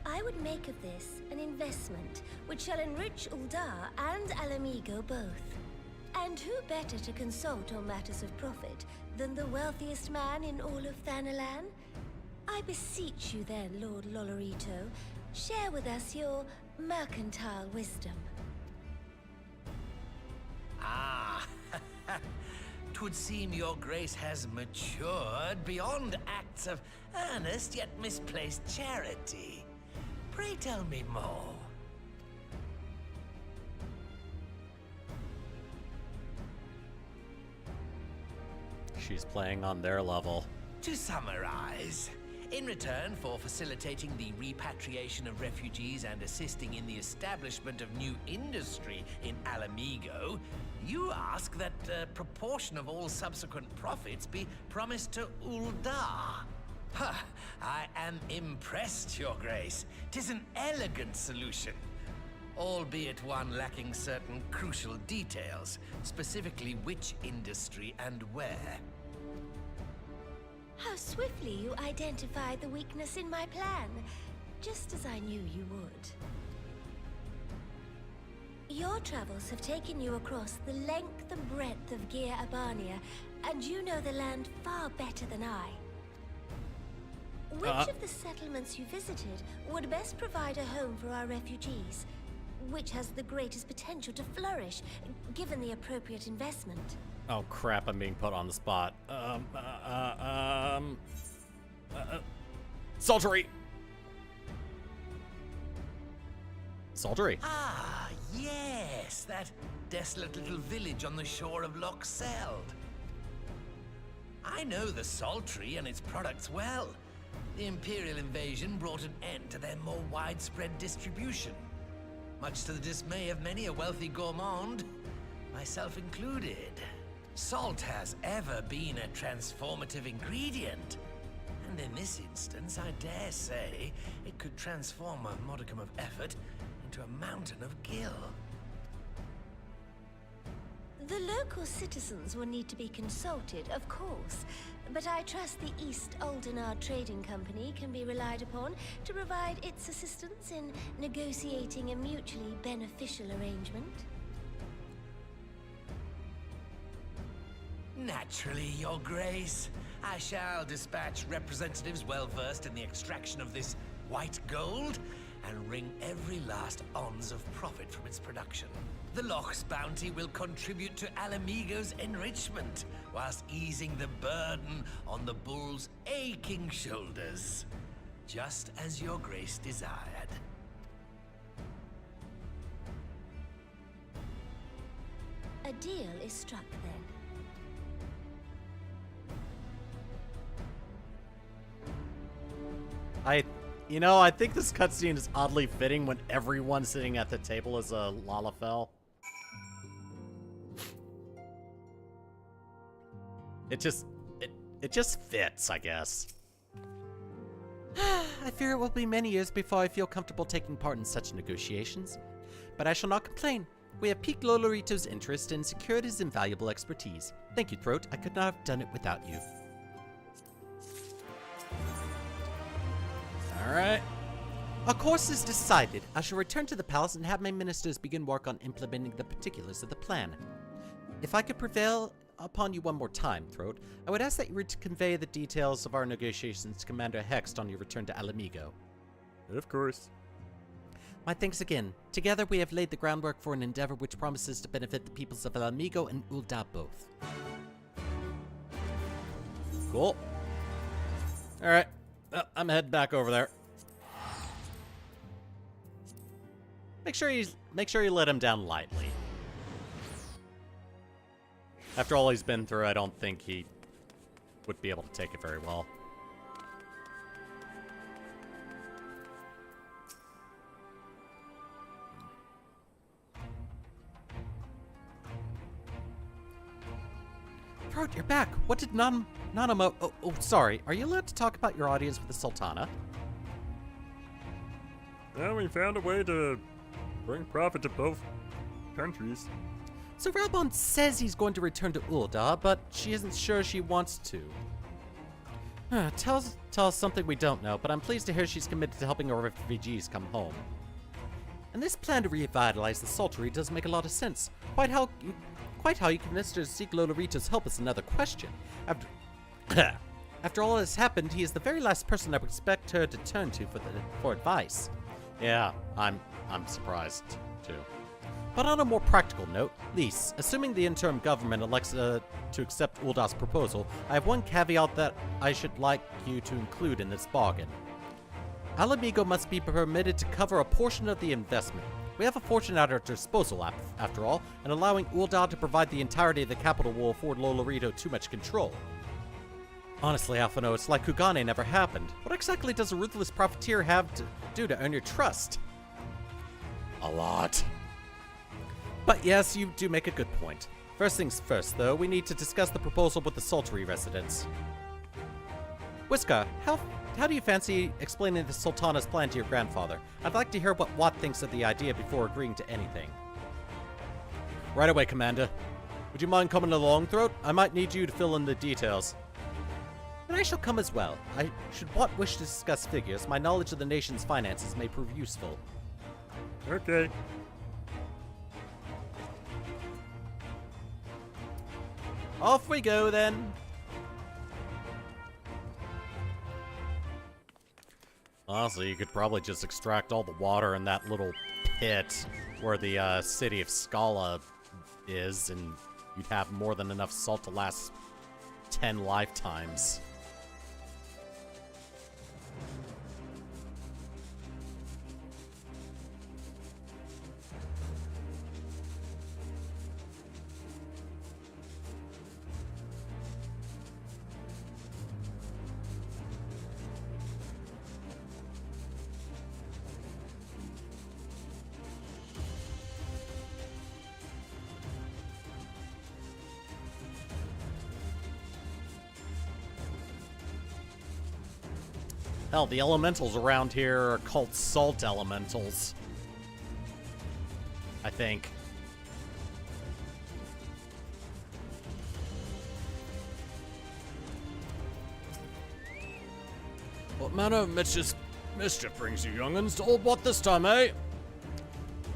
I would make of this an investment which shall enrich Ul'dah and Ala Mhigo both. And who better to consult on matters of profit than the wealthiest man in all of Thanalan? I beseech you then, Lord Lolorito, share with us your mercantile wisdom. Ah, 'twould seem your grace has matured beyond acts of earnest yet misplaced charity. Pray tell me more. She's playing on their level. To summarize, In return for facilitating the repatriation of refugees and assisting in the establishment of new industry in Ala Mhigo, you ask that a proportion of all subsequent profits be promised to Uldar. Huh, I am impressed, Your Grace. 'Tis an elegant solution, albeit one lacking certain crucial details, specifically which industry and where. How swiftly you identified the weakness in my plan, just as I knew you would. Your travels have taken you across the length and breadth of Gir Abania, and you know the land far better than I. Which of the settlements you visited would best provide a home for our refugees? Which has the greatest potential to flourish, given the appropriate investment? Oh crap, I'm being put on the spot. Soldiery! Soldiery. Ah, yes, that desolate little village on the shore of Loch Seld. I know the Saltry and its products well. The Imperial invasion brought an end to their more widespread distribution, much to the dismay of many a wealthy gourmand, myself included. Salt has ever been a transformative ingredient, and in this instance, I dare say, it could transform a modicum of effort into a mountain of gill. The local citizens will need to be consulted, of course, but I trust the East Aldenar Trading Company can be relied upon to provide its assistance in negotiating a mutually beneficial arrangement. Naturally, Your Grace. I shall dispatch representatives well-versed in the extraction of this white gold and wring every last ounce of profit from its production. The Loch's bounty will contribute to Ala Mhigo's enrichment, whilst easing the burden on the bull's aching shoulders, just as Your Grace desired. A deal is struck then. I think this cutscene is oddly fitting when everyone sitting at the table is a Lalafell. It just fits, I guess. I fear it will be many years before I feel comfortable taking part in such negotiations. But I shall not complain. We have piqued Lolorito's interest and secured his invaluable expertise. Thank you, Throat. I could not have done it without you. Alright. Our course is decided. I shall return to the palace and have my ministers begin work on implementing the particulars of the plan. If I could prevail upon you one more time, Throat, I would ask that you were to convey the details of our negotiations to Commander Hext on your return to Ala Mhigo. Of course. My thanks again. Together we have laid the groundwork for an endeavor which promises to benefit the peoples of Ala Mhigo and Uldar both. Cool. Alright. I'm heading back over there. Make sure you let him down lightly. After all he's been through, I don't think he would be able to take it very well. Throat, you're back. What did Nanamo... Oh, sorry. Are you allowed to talk about your audience with the Sultana? Well, we found a way to bring profit to both countries. So Ralbon says he's going to return to Uldar, but she isn't sure she wants to. Tell us something we don't know, but I'm pleased to hear she's committed to helping our refugees come home. And this plan to revitalize the Saltery does make a lot of sense. Quite how you convinced her to seek Lolorito's help is another question. After all has happened, he is the very last person I would expect her to turn to for advice. Yeah, I'm surprised too. But on a more practical note, Lise, assuming the interim government elects to accept Uldar's proposal, I have one caveat that I should like you to include in this bargain. Ala Mhigo must be permitted to cover a portion of the investment. We have a fortune at our disposal, after all, and allowing Uldar to provide the entirety of the capital will afford Lolorito too much control. Honestly, Alphino, it's like Kugane never happened. What exactly does a ruthless profiteer have to do to earn your trust? A lot. But yes, you do make a good point. First things first, though, we need to discuss the proposal with the Sultry residents. Whiska, how do you fancy explaining the Sultana's plan to your grandfather? I'd like to hear what Watt thinks of the idea before agreeing to anything. Right away, Commander. Would you mind coming along, Throat? I might need you to fill in the details. And I shall come as well. Should Watt wish to discuss figures, my knowledge of the nation's finances may prove useful. Okay. Off we go, then. Honestly, you could probably just extract all the water in that little pit where the city of Scala is, and you'd have more than enough salt to last 10 lifetimes. Hell, the elementals around here are called salt elementals. I think. What manner of mischief brings you young'uns to Old Watt this time, eh?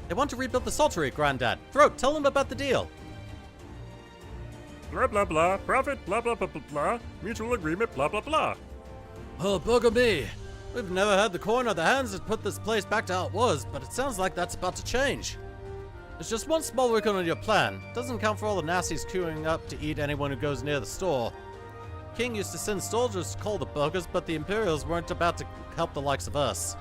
They want to rebuild the Sultry, Granddad. Throat, tell them about the deal. Blah blah blah. Profit. Blah blah blah blah blah. Mutual agreement. Blah blah blah. Oh, bugger me. We've never had the coin or the hands that put this place back to how it was, but it sounds like that's about to change. There's just one small wrinkle in your plan. Doesn't count for all the nasties queuing up to eat anyone who goes near the store. King used to send soldiers to call the buggers, but the Imperials weren't about to help the likes of us.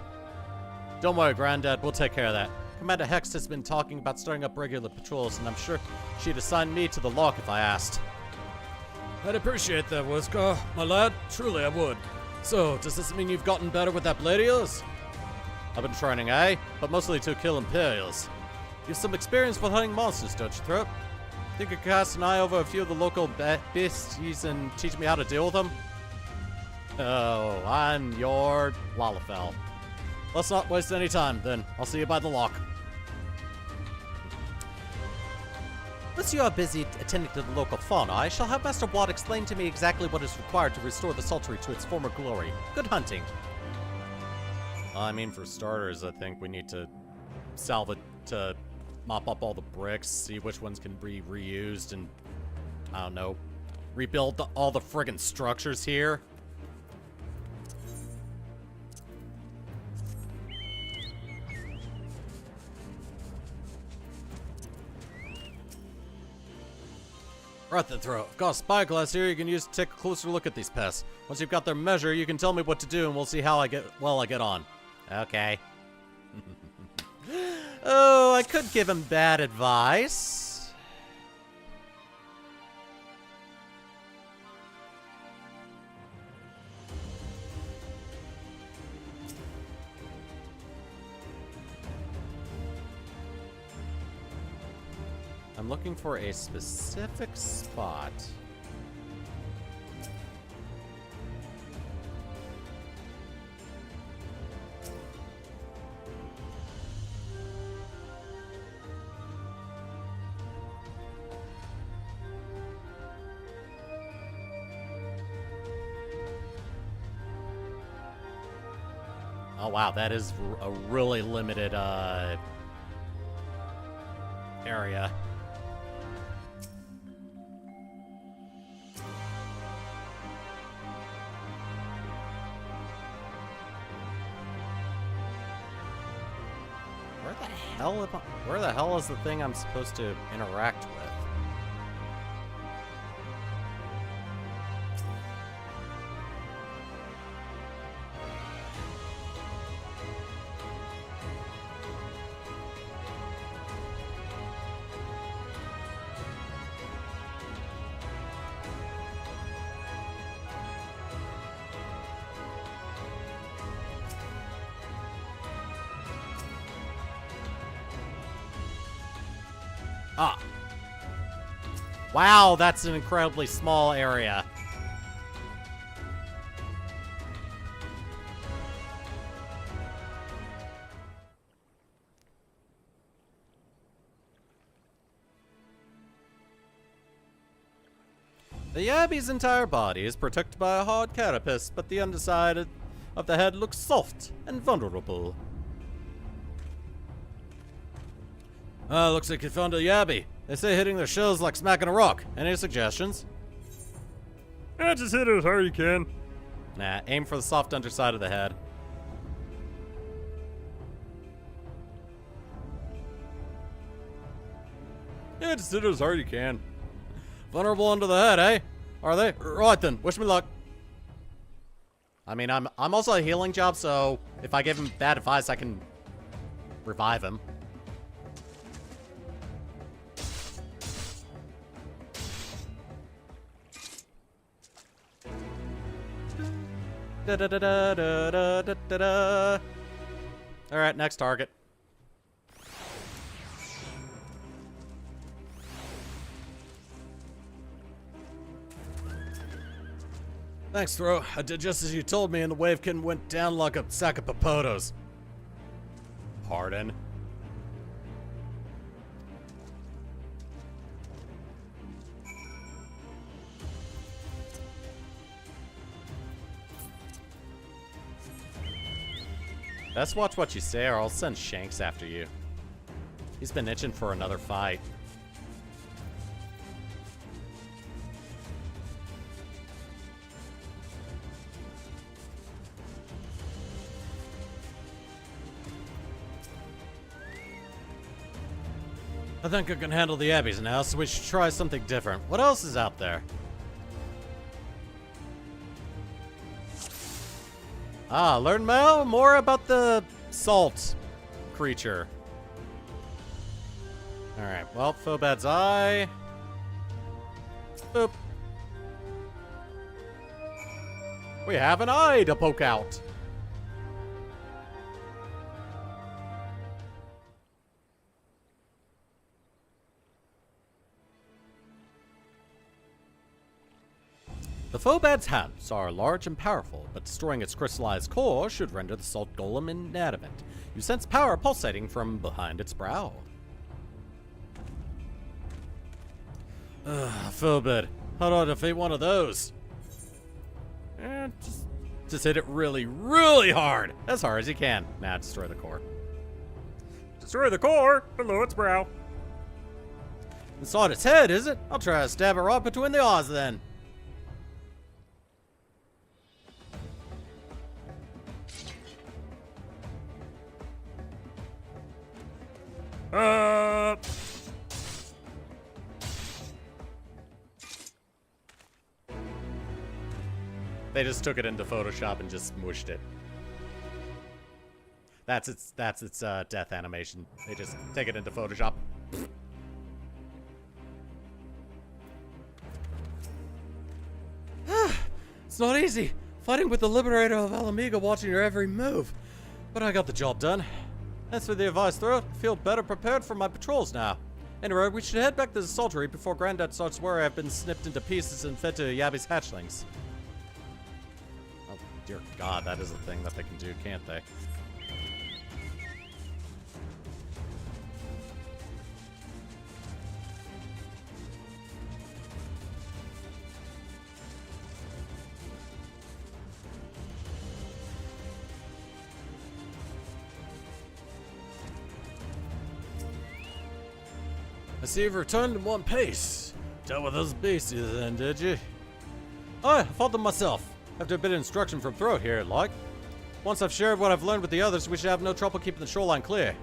Don't worry, Granddad, we'll take care of that. Commander Hext has been talking about starting up regular patrols, and I'm sure she'd assign me to the lock if I asked. I'd appreciate that, Whisker, my lad. Truly I would. So, does this mean you've gotten better with that blade of yours? I've been training, eh? But mostly to kill Imperials. You've some experience with hunting monsters, don't you, Throat? Think you could cast an eye over a few of the local beasties and teach me how to deal with them? Oh, I'm your Lalafell. Let's not waste any time, then. I'll see you by the lock. Once you are busy attending to the local fauna, I shall have Master Watt explain to me exactly what is required to restore the Sultry to its former glory. Good hunting. I mean, for starters, I think we need to salvage to mop up all the bricks, see which ones can be reused, and, I don't know, rebuild all the friggin' structures here. Right then, Throat. I've got a spyglass here you can use to take a closer look at these pests. Once you've got their measure, you can tell me what to do and we'll see how I get on. Okay. Oh, I could give him bad advice. I'm looking for a specific spot. Oh wow, that is a really limited area. Where the hell is the thing I'm supposed to interact with? Ah. Wow, that's an incredibly small area. The Abbey's entire body is protected by a hard carapace, but the underside of the head looks soft and vulnerable. Looks like you found the Abbey. They say hitting their shells like smacking a rock. Any suggestions? Just hit it as hard as you can. Nah, aim for the soft underside of the head. Yeah, just hit it as hard as you can. Vulnerable under the head, eh? Are they? Right then, wish me luck. I mean, I'm also a healing job, so if I give him bad advice, I can revive him. Da da da da da da da da. All right, next target. Thanks, Thro. I did just as you told me, and the Wavekin went down like a sack of popotos. Pardon? Best watch what you say, or I'll send Shanks after you. He's been itching for another fight. I think I can handle the Abbeys now, so we should try something different. What else is out there? Ah, learn more about the salt creature. Alright, well, Phobad's eye. Boop. We have an eye to poke out. The Phobad's hands are large and powerful, but destroying its crystallized core should render the salt golem inanimate. You sense power pulsating from behind its brow. Phobad, how do I defeat one of those? Just hit it really, really hard! As hard as you can. Now destroy the core. Destroy the core below its brow. Inside its head, is it? I'll try to stab it right between the eyes then. They just took it into Photoshop and just smooshed it. That's its death animation. They just take it into Photoshop. It's not easy fighting with the liberator of Ala Mhigo watching your every move, but I got the job done. As for the advice, Thro, I feel better prepared for my patrols now. Anyway, we should head back to the saltery before Granddad starts worry I've been snipped into pieces and fed to Yabby's hatchlings. Oh, dear God, that is a thing that they can do, can't they? I see you've returned in one piece. Dealt with those beasties then, did you? I fought them myself, after a bit of instruction from Thro here, like. Once I've shared what I've learned with the others, we should have no trouble keeping the shoreline clear.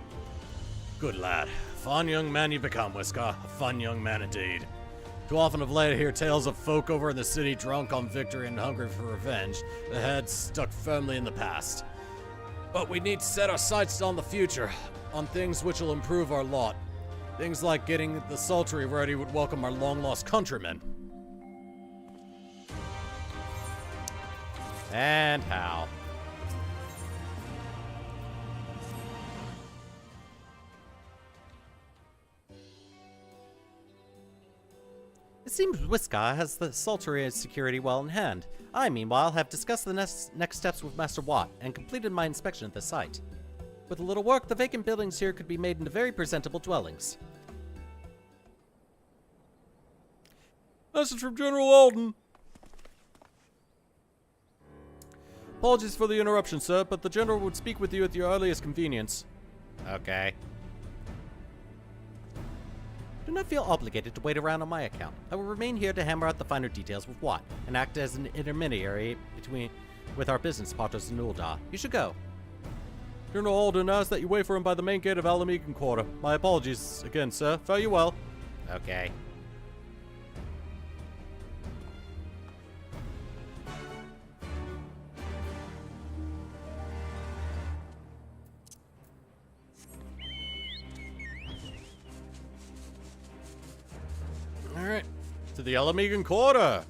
Good lad. Fine young man you become, Whisker. A fun young man indeed. Too often of late I hear tales of folk over in the city drunk on victory and hungry for revenge, their heads stuck firmly in the past. But we need to set our sights on the future, on things which will improve our lot. Things like getting the saltery ready would welcome our long-lost countrymen. And how? seems Whiskar has the Saltery security well in hand. I, meanwhile, have discussed the next steps with Master Watt and completed my inspection of the site. With a little work, the vacant buildings here could be made into very presentable dwellings. Message from General Alden. Apologies for the interruption, sir, but the General would speak with you at your earliest convenience. Okay. Do not feel obligated to wait around on my account. I will remain here to hammer out the finer details with Watt and act as an intermediary with our business partners in Ul'dah. You should go. General Alden asks that you wait for him by the main gate of Ala Mhigo Quarter. My apologies again, sir. Fare you well. Okay. Alright. To the Ala Mhigo Quarter.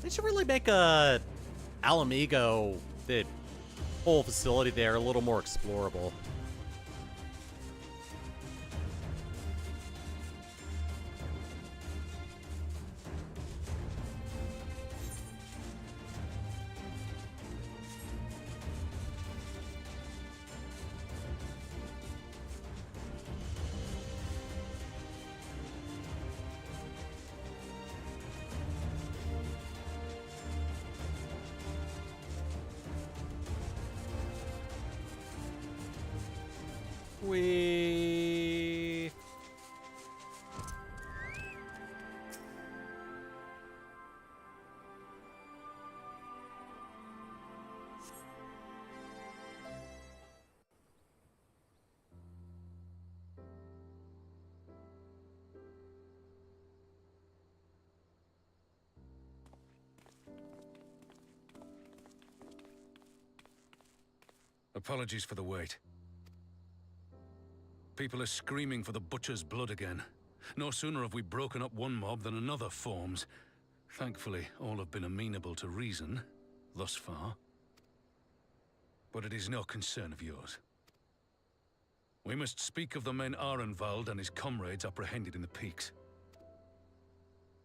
They should really make Ala Mhigo, the whole facility there, a little more explorable. Apologies for the wait. People are screaming for the butcher's blood again. No sooner have we broken up one mob than another forms. Thankfully, all have been amenable to reason, thus far. But it is no concern of yours. We must speak of the men Arenvald and his comrades apprehended in the peaks.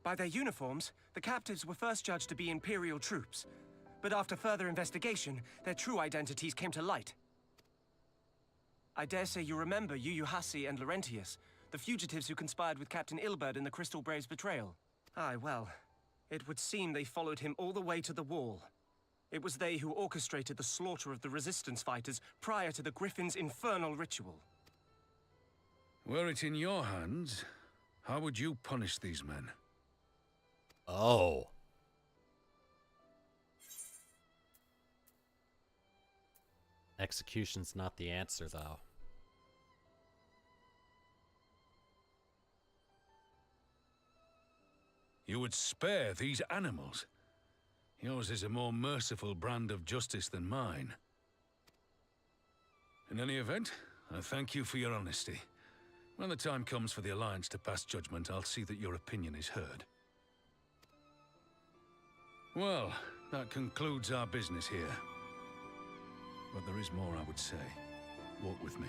By their uniforms, the captives were first judged to be Imperial troops. But after further investigation, their true identities came to light. I dare say you remember Yuyuhasi and Laurentius, the fugitives who conspired with Captain Ilberd in the Crystal Brave's betrayal. Aye, well, it would seem they followed him all the way to the wall. It was they who orchestrated the slaughter of the Resistance fighters prior to the Griffin's infernal ritual. Were it in your hands, how would you punish these men? Oh. Execution's not the answer, though. You would spare these animals? Yours is a more merciful brand of justice than mine. In any event, I thank you for your honesty. When the time comes for the Alliance to pass judgment, I'll see that your opinion is heard. Well, that concludes our business here. But there is more, I would say. Walk with me.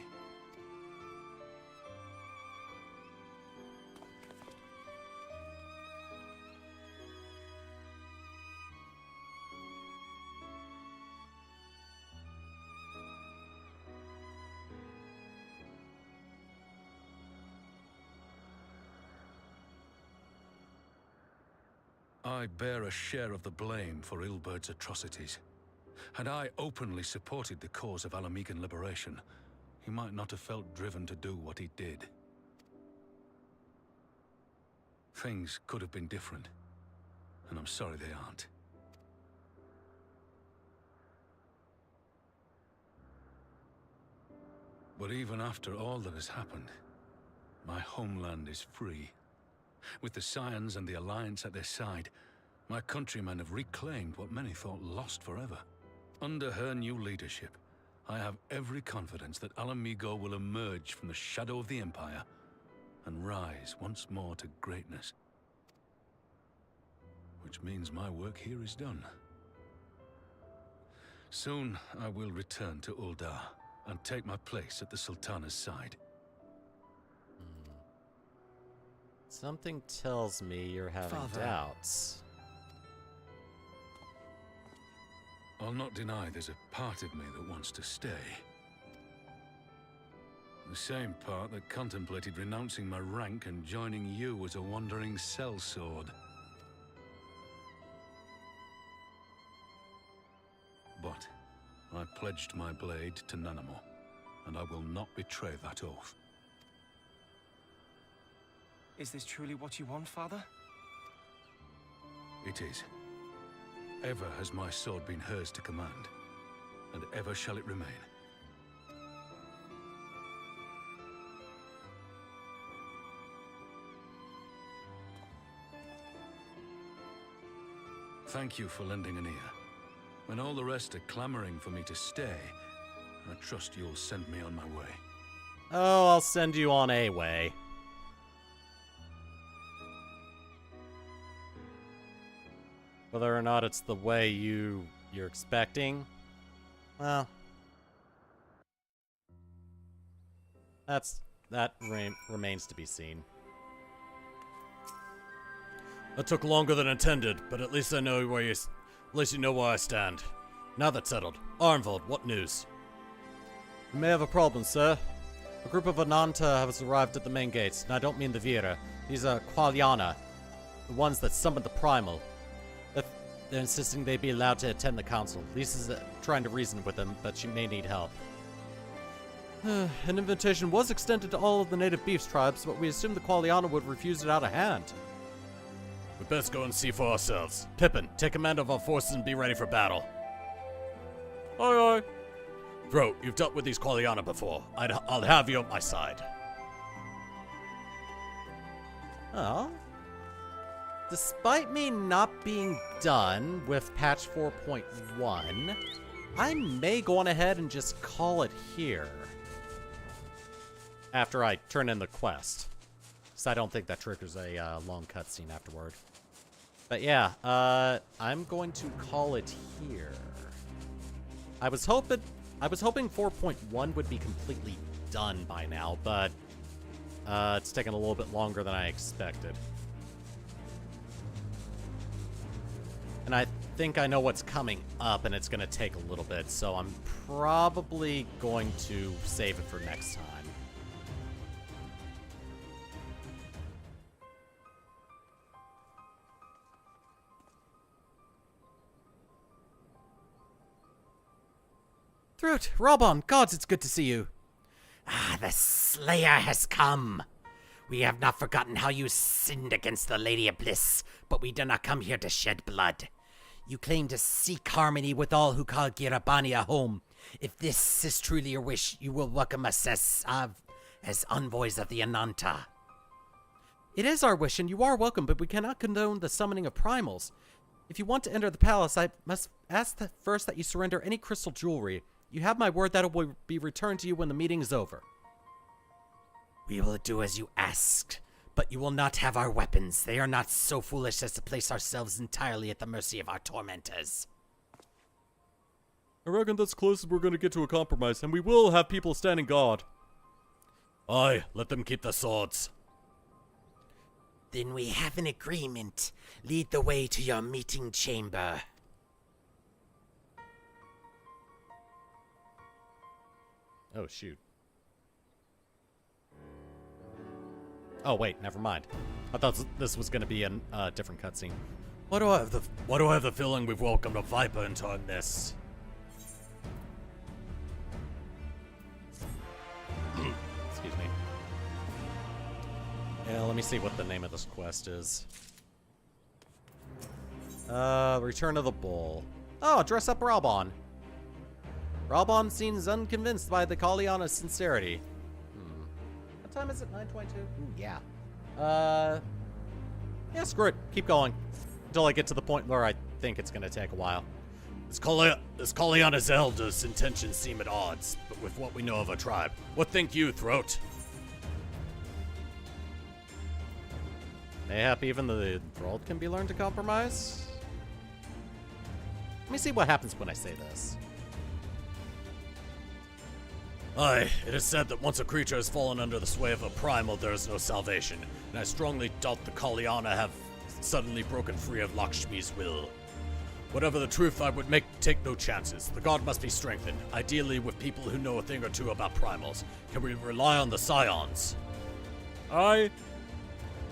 I bear a share of the blame for Ilberd's atrocities. Had I openly supported the cause of Ala Mhigan liberation, he might not have felt driven to do what he did. Things could have been different, and I'm sorry they aren't. But even after all that has happened, my homeland is free. With the Scions and the Alliance at their side, my countrymen have reclaimed what many thought lost forever. Under her new leadership, I have every confidence that Ala Mhigo will emerge from the shadow of the Empire and rise once more to greatness. Which means my work here is done. Soon I will return to Ul'dah, and take my place at the Sultana's side. Something tells me you're having Father. doubts. I'll not deny there's a part of me that wants to stay. The same part that contemplated renouncing my rank and joining you as a wandering sellsword. But I pledged my blade to Nanamo, and I will not betray that oath. Is this truly what you want, Father? It is. Ever has my sword been hers to command, and ever shall it remain. Thank you for lending an ear. When all the rest are clamoring for me to stay, I trust you'll send me on my way. Oh, I'll send you on a way. Whether or not it's the way you're expecting, well, that remains to be seen. That took longer than intended, but at least I know where at least you know where I stand. Now that's settled. Arnvold, what news? We may have a problem, sir. A group of Ananta has arrived at the main gates, and I don't mean the Vira. These are Qualiana, the ones that summoned the Primal. They're insisting they be allowed to attend the council. Lisa's trying to reason with them, but she may need help. An invitation was extended to all of the native beefs tribes, but we assumed the Qualiana would refuse it out of hand. We'd best go and see for ourselves. Pippin, take command of our forces and be ready for battle. Aye, aye. Throat, you've dealt with these Qualiana before. I'll have you on my side. Oh. Despite me not being done with patch 4.1, I may go on ahead and just call it here. After I turn in the quest. Because I don't think that triggers a long cutscene afterward. But yeah, I'm going to call it here. I was hoping 4.1 would be completely done by now, but it's taken a little bit longer than I expected. And I think I know what's coming up, and it's going to take a little bit, so I'm probably going to save it for next time. Throat, Robon, gods, it's good to see you. Ah, the Slayer has come. We have not forgotten how you sinned against the Lady of Bliss, but we did not come here to shed blood. You claim to seek harmony with all who call Girabania home. If this is truly your wish, you will welcome us as envoys of the Ananta. It is our wish, and you are welcome, but we cannot condone the summoning of primals. If you want to enter the palace, I must ask first that you surrender any crystal jewelry. You have my word that it will be returned to you when the meeting is over. We will do as you asked, but you will not have our weapons. They are not so foolish as to place ourselves entirely at the mercy of our tormentors. I reckon that's close as we're going to get to a compromise, and we will have people standing guard. Aye, let them keep the swords. Then we have an agreement. Lead the way to your meeting chamber. Oh, shoot. Oh, wait, never mind. I thought this was going to be a different cutscene. Why do I have the feeling we've welcomed a Viper into our nest? Excuse me. Yeah, let me see what the name of this quest is. Return of the Bull. Oh, dress up Ralbon. Ralbon seems unconvinced by the Qualiana's sincerity. What time is it? 9:22? Ooh, yeah. Yeah, screw it. Keep going. Until I get to the point where I think it's gonna take a while. This Qualiana's elders' intentions seem at odds, but with what we know of her tribe. What think you, Throat? Mayhap even the enthralled can be learned to compromise? Let me see what happens when I say this. Aye, it is said that once a creature has fallen under the sway of a primal, there is no salvation, and I strongly doubt the Kalyana have suddenly broken free of Lakshmi's will. Whatever the truth, I would take no chances. The god must be strengthened, ideally with people who know a thing or two about primals. Can we rely on the scions? I'll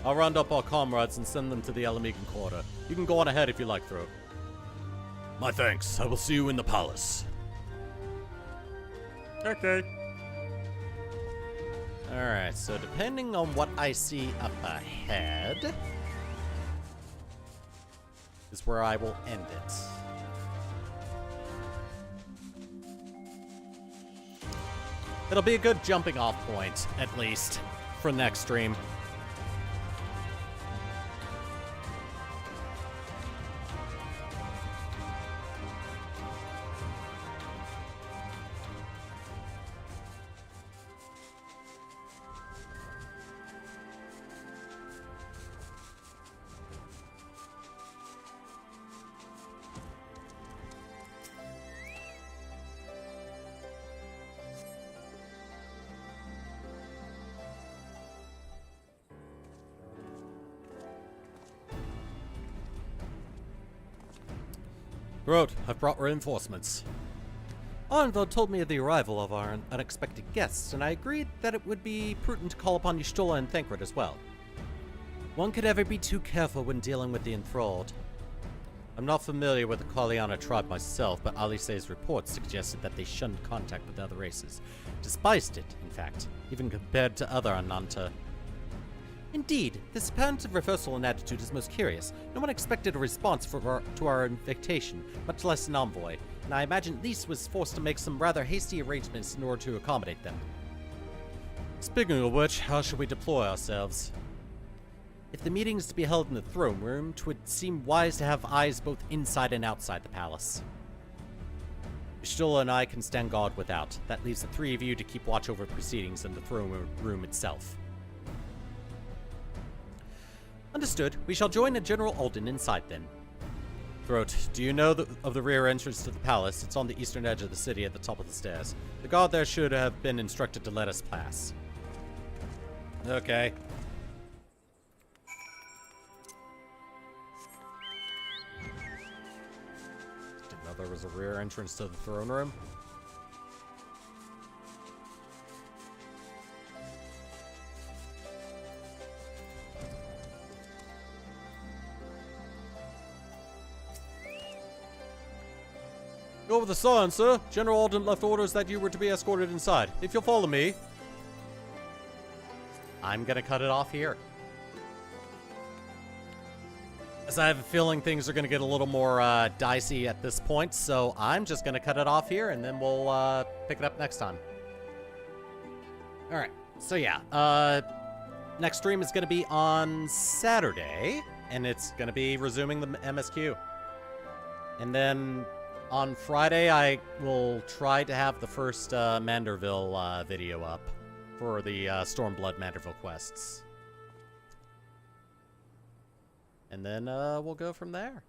round up our comrades and send them to the Ala Mhigo quarter. You can go on ahead if you like, Throat. My thanks. I will see you in the palace. Okay. Alright, so depending on what I see up ahead is where I will end it. It'll be a good jumping off point, at least, for next stream. Throat, I've brought reinforcements. Arnveld told me of the arrival of our unexpected guests, and I agreed that it would be prudent to call upon Y'shtola and Thancred as well. One could never be too careful when dealing with the enthralled. I'm not familiar with the Kalyana tribe myself, but Ivalice's reports suggested that they shunned contact with other races. Despised it, in fact, even compared to other Ananta. Indeed, this apparent reversal in attitude is most curious. No one expected a response to our invitation, much less an envoy, and I imagine Lise was forced to make some rather hasty arrangements in order to accommodate them. Speaking of which, how should we deploy ourselves? If the meeting is to be held in the throne room, 'twould seem wise to have eyes both inside and outside the palace. Y'shtola and I can stand guard without. That leaves the three of you to keep watch over proceedings in the throne room itself. Understood. We shall join General Alden inside then. Throat, do you know of the rear entrance to the palace? It's on the eastern edge of the city at the top of the stairs. The guard there should have been instructed to let us pass. Okay. Didn't know there was a rear entrance to the throne room. Over the sign, sir. General Alden left orders that you were to be escorted inside. If you'll follow me. I'm gonna cut it off here. As I have a feeling things are gonna get a little more dicey at this point, so I'm just gonna cut it off here and then we'll pick it up next time. Alright, so yeah, next stream is gonna be on Saturday, and it's gonna be resuming the MSQ. And then on Friday, I will try to have the first Manderville video up for the Stormblood Manderville quests. And then we'll go from there.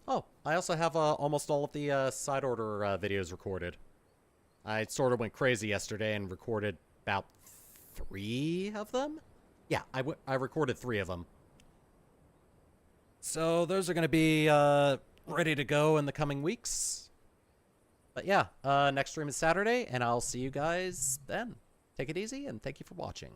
Oh, I also have almost all of the side order videos recorded. I sort of went crazy yesterday and recorded about 3 of them? Yeah, I recorded 3 of them. So those are going to be ready to go in the coming weeks. But yeah, next stream is Saturday, and I'll see you guys then. Take it easy, and thank you for watching.